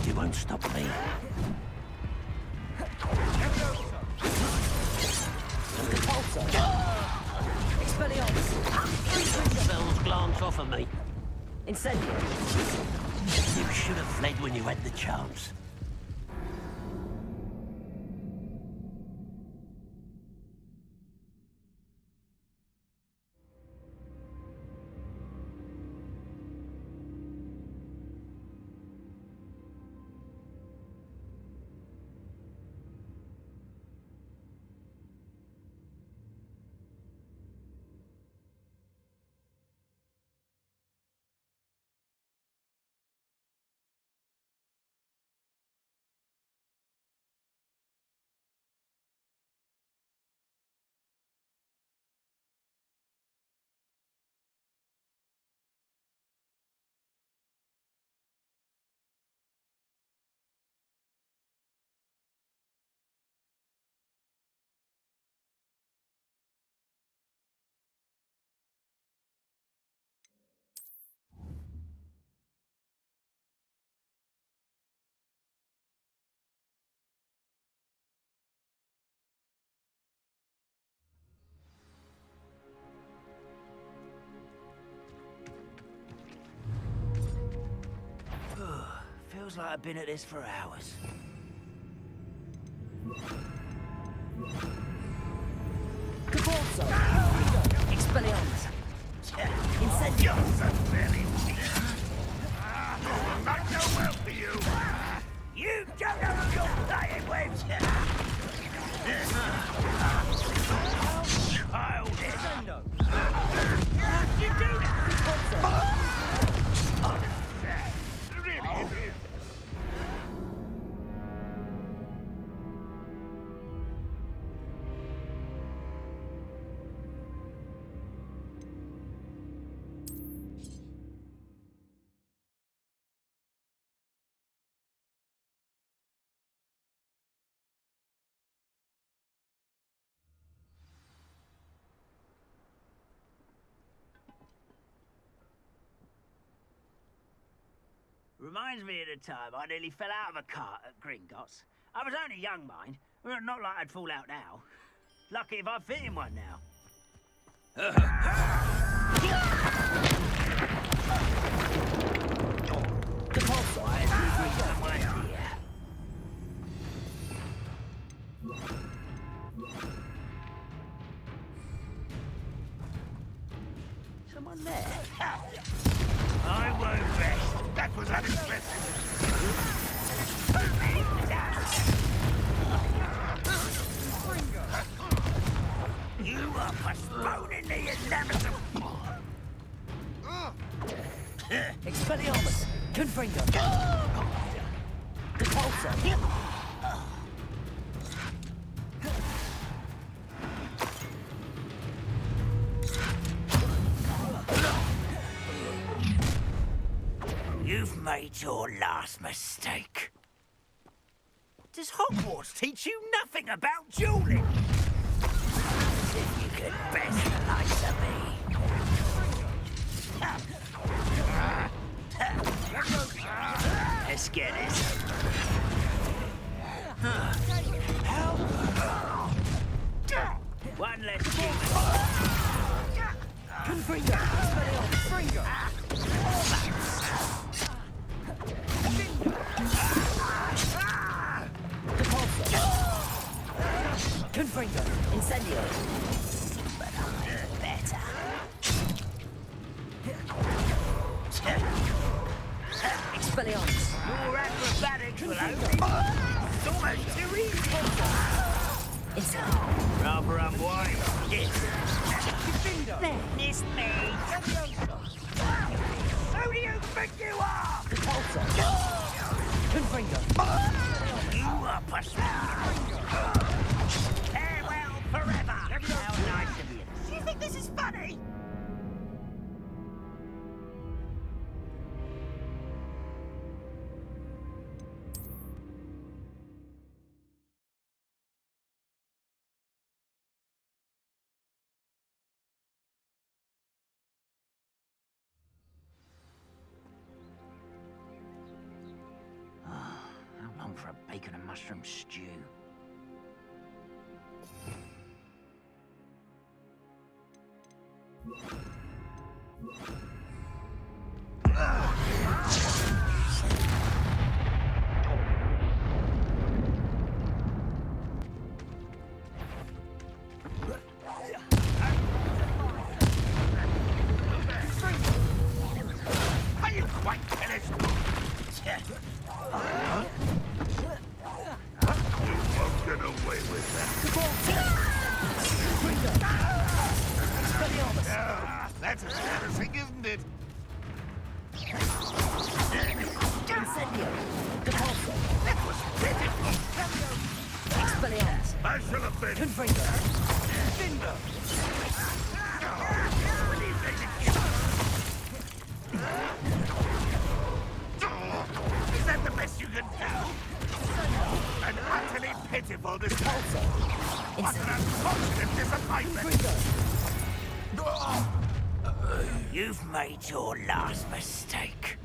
You won't stop me. Expelliarmus! Spells glance off of me. Incendio! You should have fled when you had the chance. Feels like I've been at this for hours. Cabalzo! Expelliarmus! Incendio! Not go well for you! You don't know who you're playing with! Childish! How'd you do that? Reminds me of the time I nearly fell out of a cart at Gringotts. I was only young, mind. Well, not like I'd fall out now. Lucky if I fit in one now. Someone there? I won't rest. That was unexpected. You are postponing the inevitable. Expelliarmus! Confringo! Depulso! You've made your last mistake. Does Hogwarts teach you nothing about dueling? As if you could best the likes of me. Let's get this. One less human. Confringo! Confringo! Confringo! Incendio! But I'm better. Expelliarmus! More acrobatics will only... It's almost too easy. Rather unwise. Yes. Miss me. Who do you think you are? Confringo! You are persuaded. Farewell forever. How nice of you. Do you think this is funny? How long for a bacon and mushroom stew? Are you quite finished? You won't get away with that. That's embarrassing, isn't it? Incendio! Depulso! That was pitiful. Expelliarmus! I shall have been. Confringo! Finger. Is that the best you can do? An utterly pitiful disappointment. What an unfortunate disappointment. You've made your last mistake.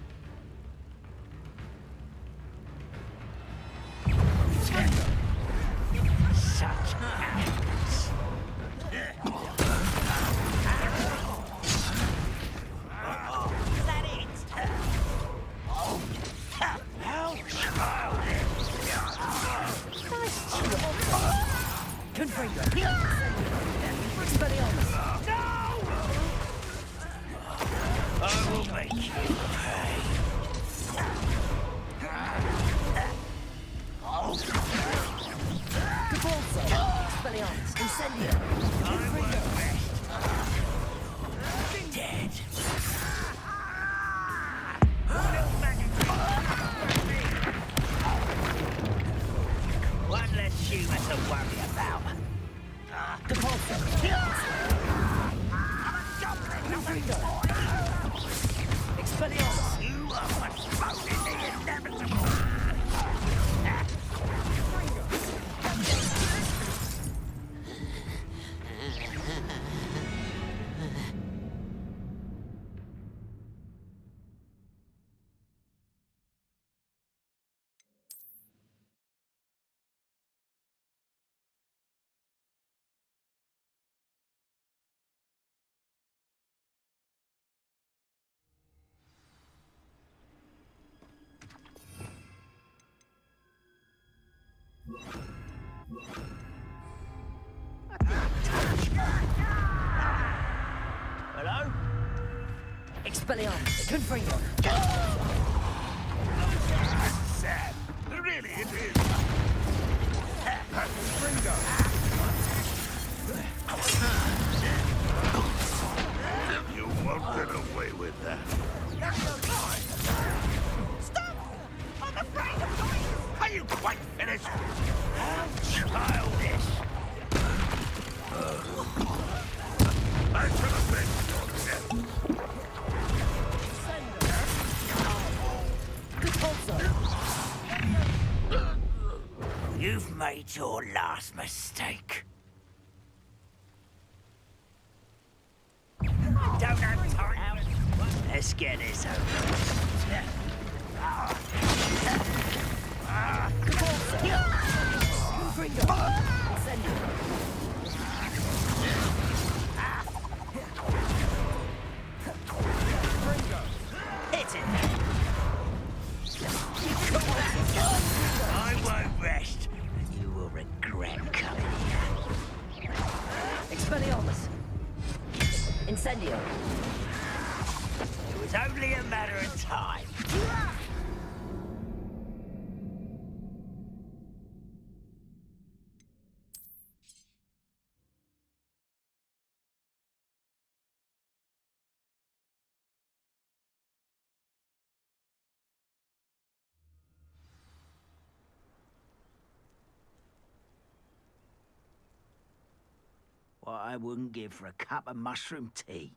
Such arrogance. Is that it? How childish. Confringo! Expelliarmus! I will make you pay. Depulso! Expelliarmus! Incendio! Confringo! Dead. One less human to worry about. Depulso! Confringo! Expelliarmus! You are postponing the inevitable. Hello? Expelliarmus! Confringo! Sad. Really, it is. Ringo! You won't get away with that. Stop! I'm afraid of noise! Are you quite finished? How childish! I should have been your death. Depulso! You've made your last mistake. I don't have time. Let's get this over. Hit it. I won't rest, and you will regret coming here. Expelliarmus! Incendio! It was only a matter of time. What I wouldn't give for a cup of mushroom tea.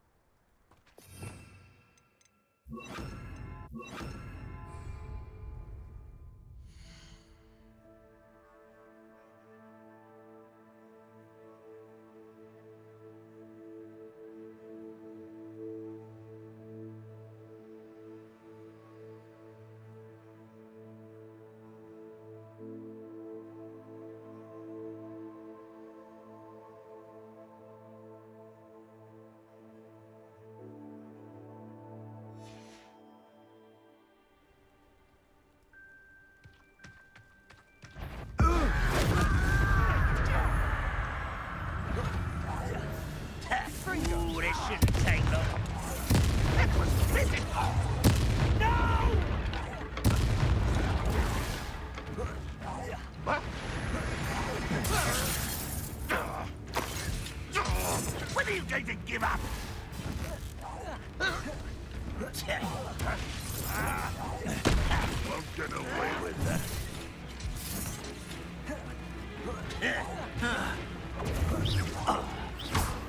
Ooh, this shouldn't take long. That was physical! No! When are you going to give up? Won't get away with that.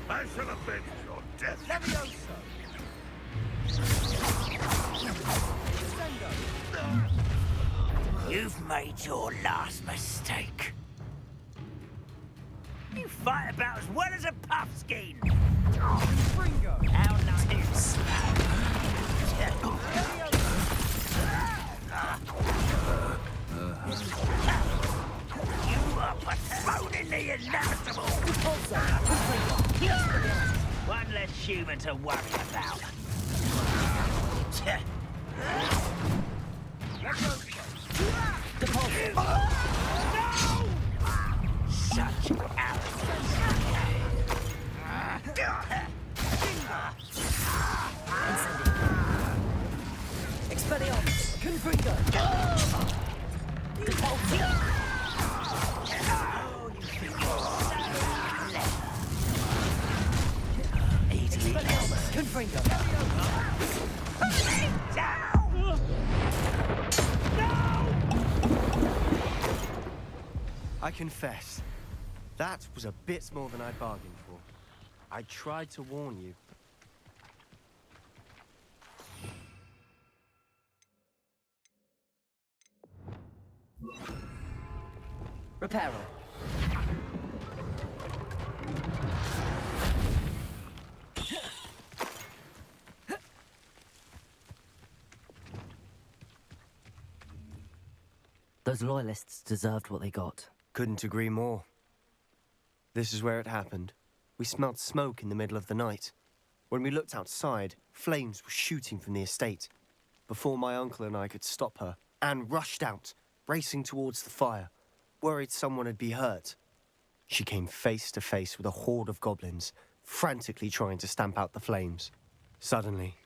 I shall avenge your death. Levioso! You've made your last mistake. You fight about as well as a puffskein. Fringo! How too slow. You are postponing the inevitable. One less human to worry about. No! Such arrogance. Expelliarmus! Confringo! Expelliarmus! Confringo! I confess, that was a bit more than I bargained for. I tried to warn you. Reparo. Those loyalists deserved what they got. Couldn't agree more. This is where it happened. We smelled smoke in the middle of the night. When we looked outside, flames were shooting from the estate. Before my uncle and I could stop her, Anne rushed out, racing towards the fire, worried someone had been hurt. She came face to face with a horde of goblins, frantically trying to stamp out the flames. Suddenly,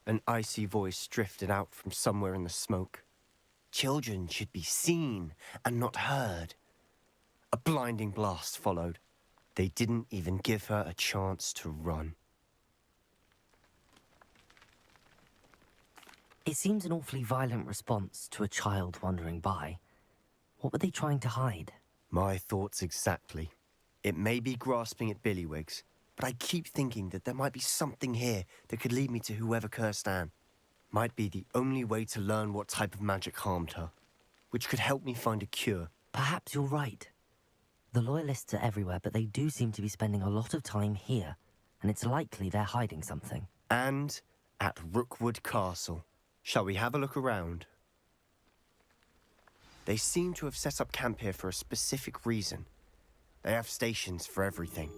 an icy voice drifted out from somewhere in the smoke. Children should be seen and not heard. A blinding blast followed. They didn't even give her a chance to run. It seems an awfully violent response to a child wandering by. What were they trying to hide? My thoughts exactly. It may be grasping at Billywigs, but I keep thinking that there might be something here that could lead me to whoever cursed Anne. Might be the only way to learn what type of magic harmed her, which could help me find a cure Perhaps you're right. The Loyalists are everywhere, but they do seem to be spending a lot of time here, and it's likely they're hiding something. And at Rookwood Castle. Shall we have a look around? They seem to have set up camp here for a specific reason. They have stations for everything.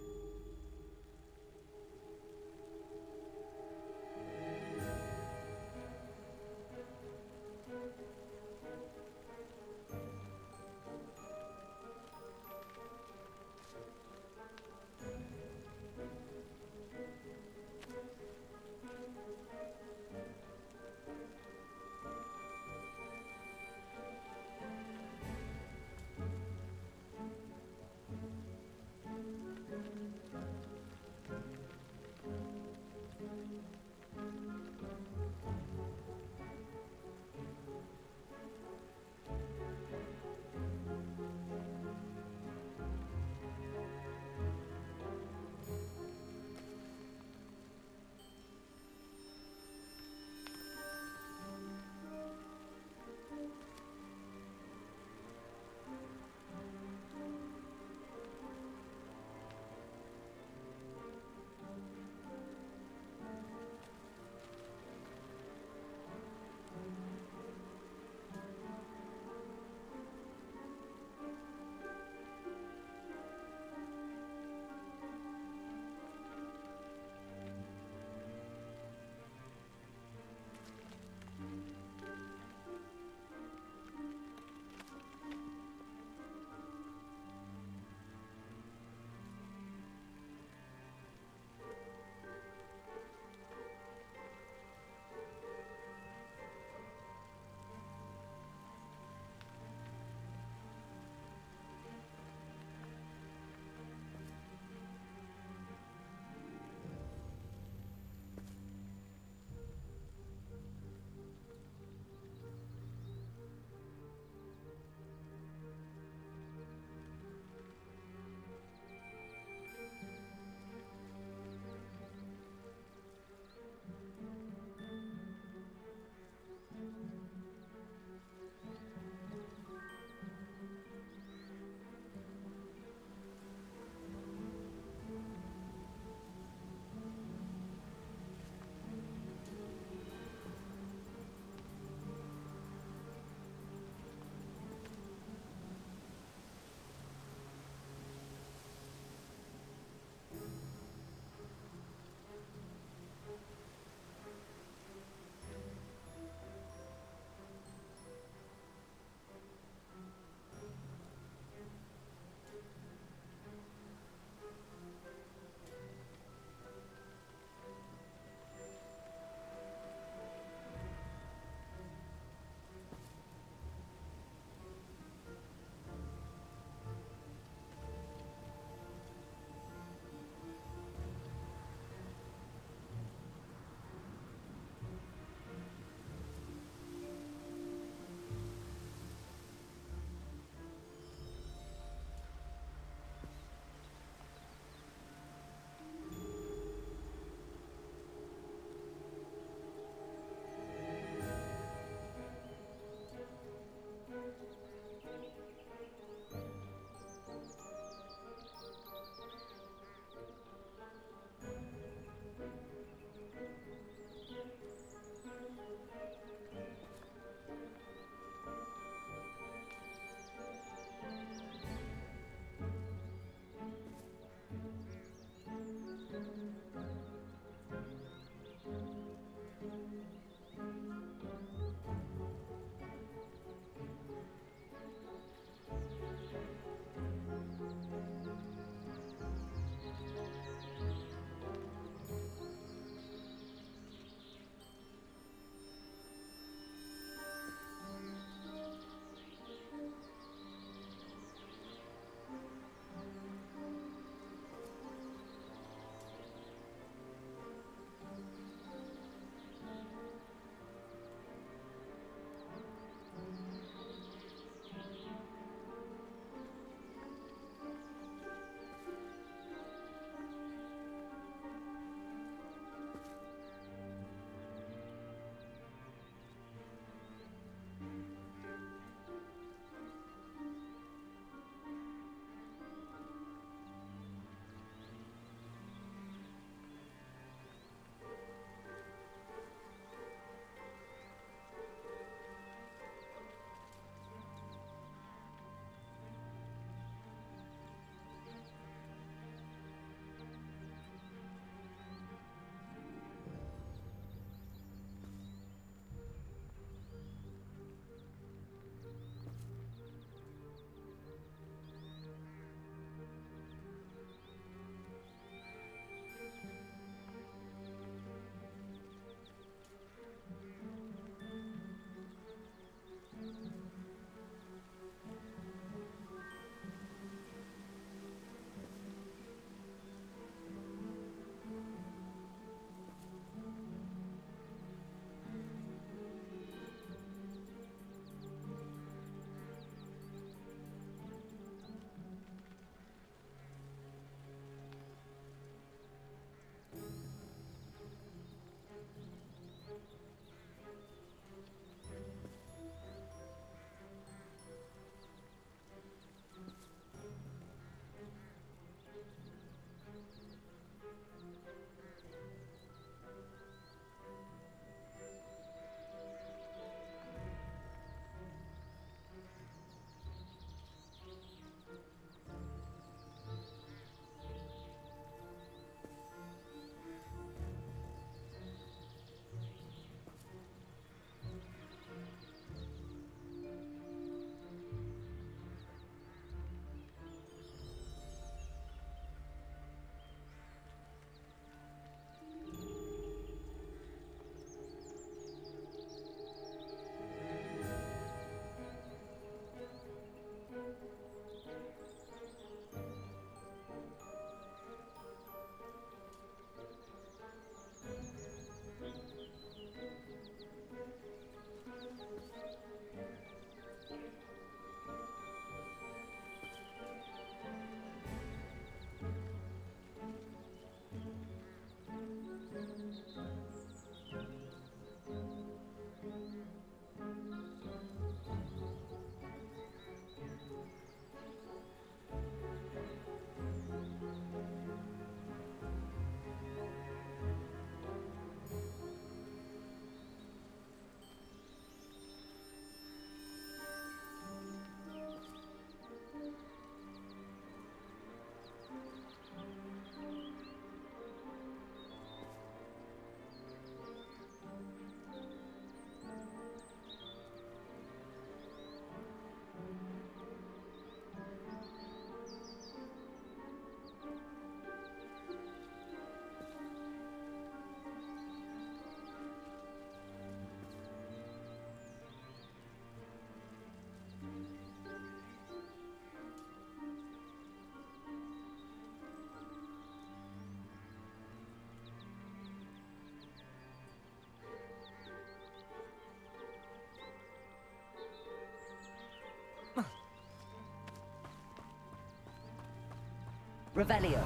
Revelio.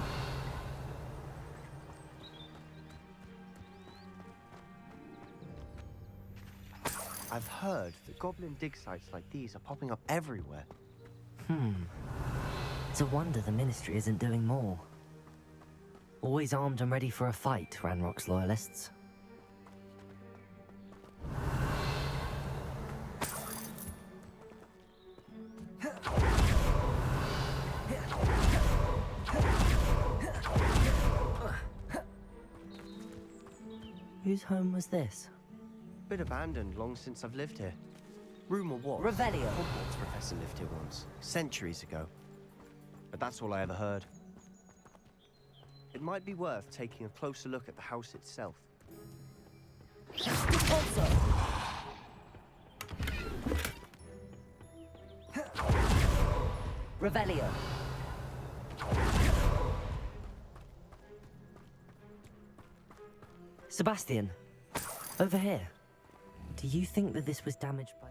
I've heard that goblin dig sites like these are popping up everywhere. It's a wonder the Ministry isn't doing more. Always armed and ready for a fight, Ranrock's loyalists. Whose home was this? Bit abandoned long since I've lived here. Rumor was Revelio. Hogwarts professor lived here once, centuries ago. But that's all I ever heard. It might be worth taking a closer look at the house itself. Revelio. Sebastian, over here. Do you think that this was damaged by...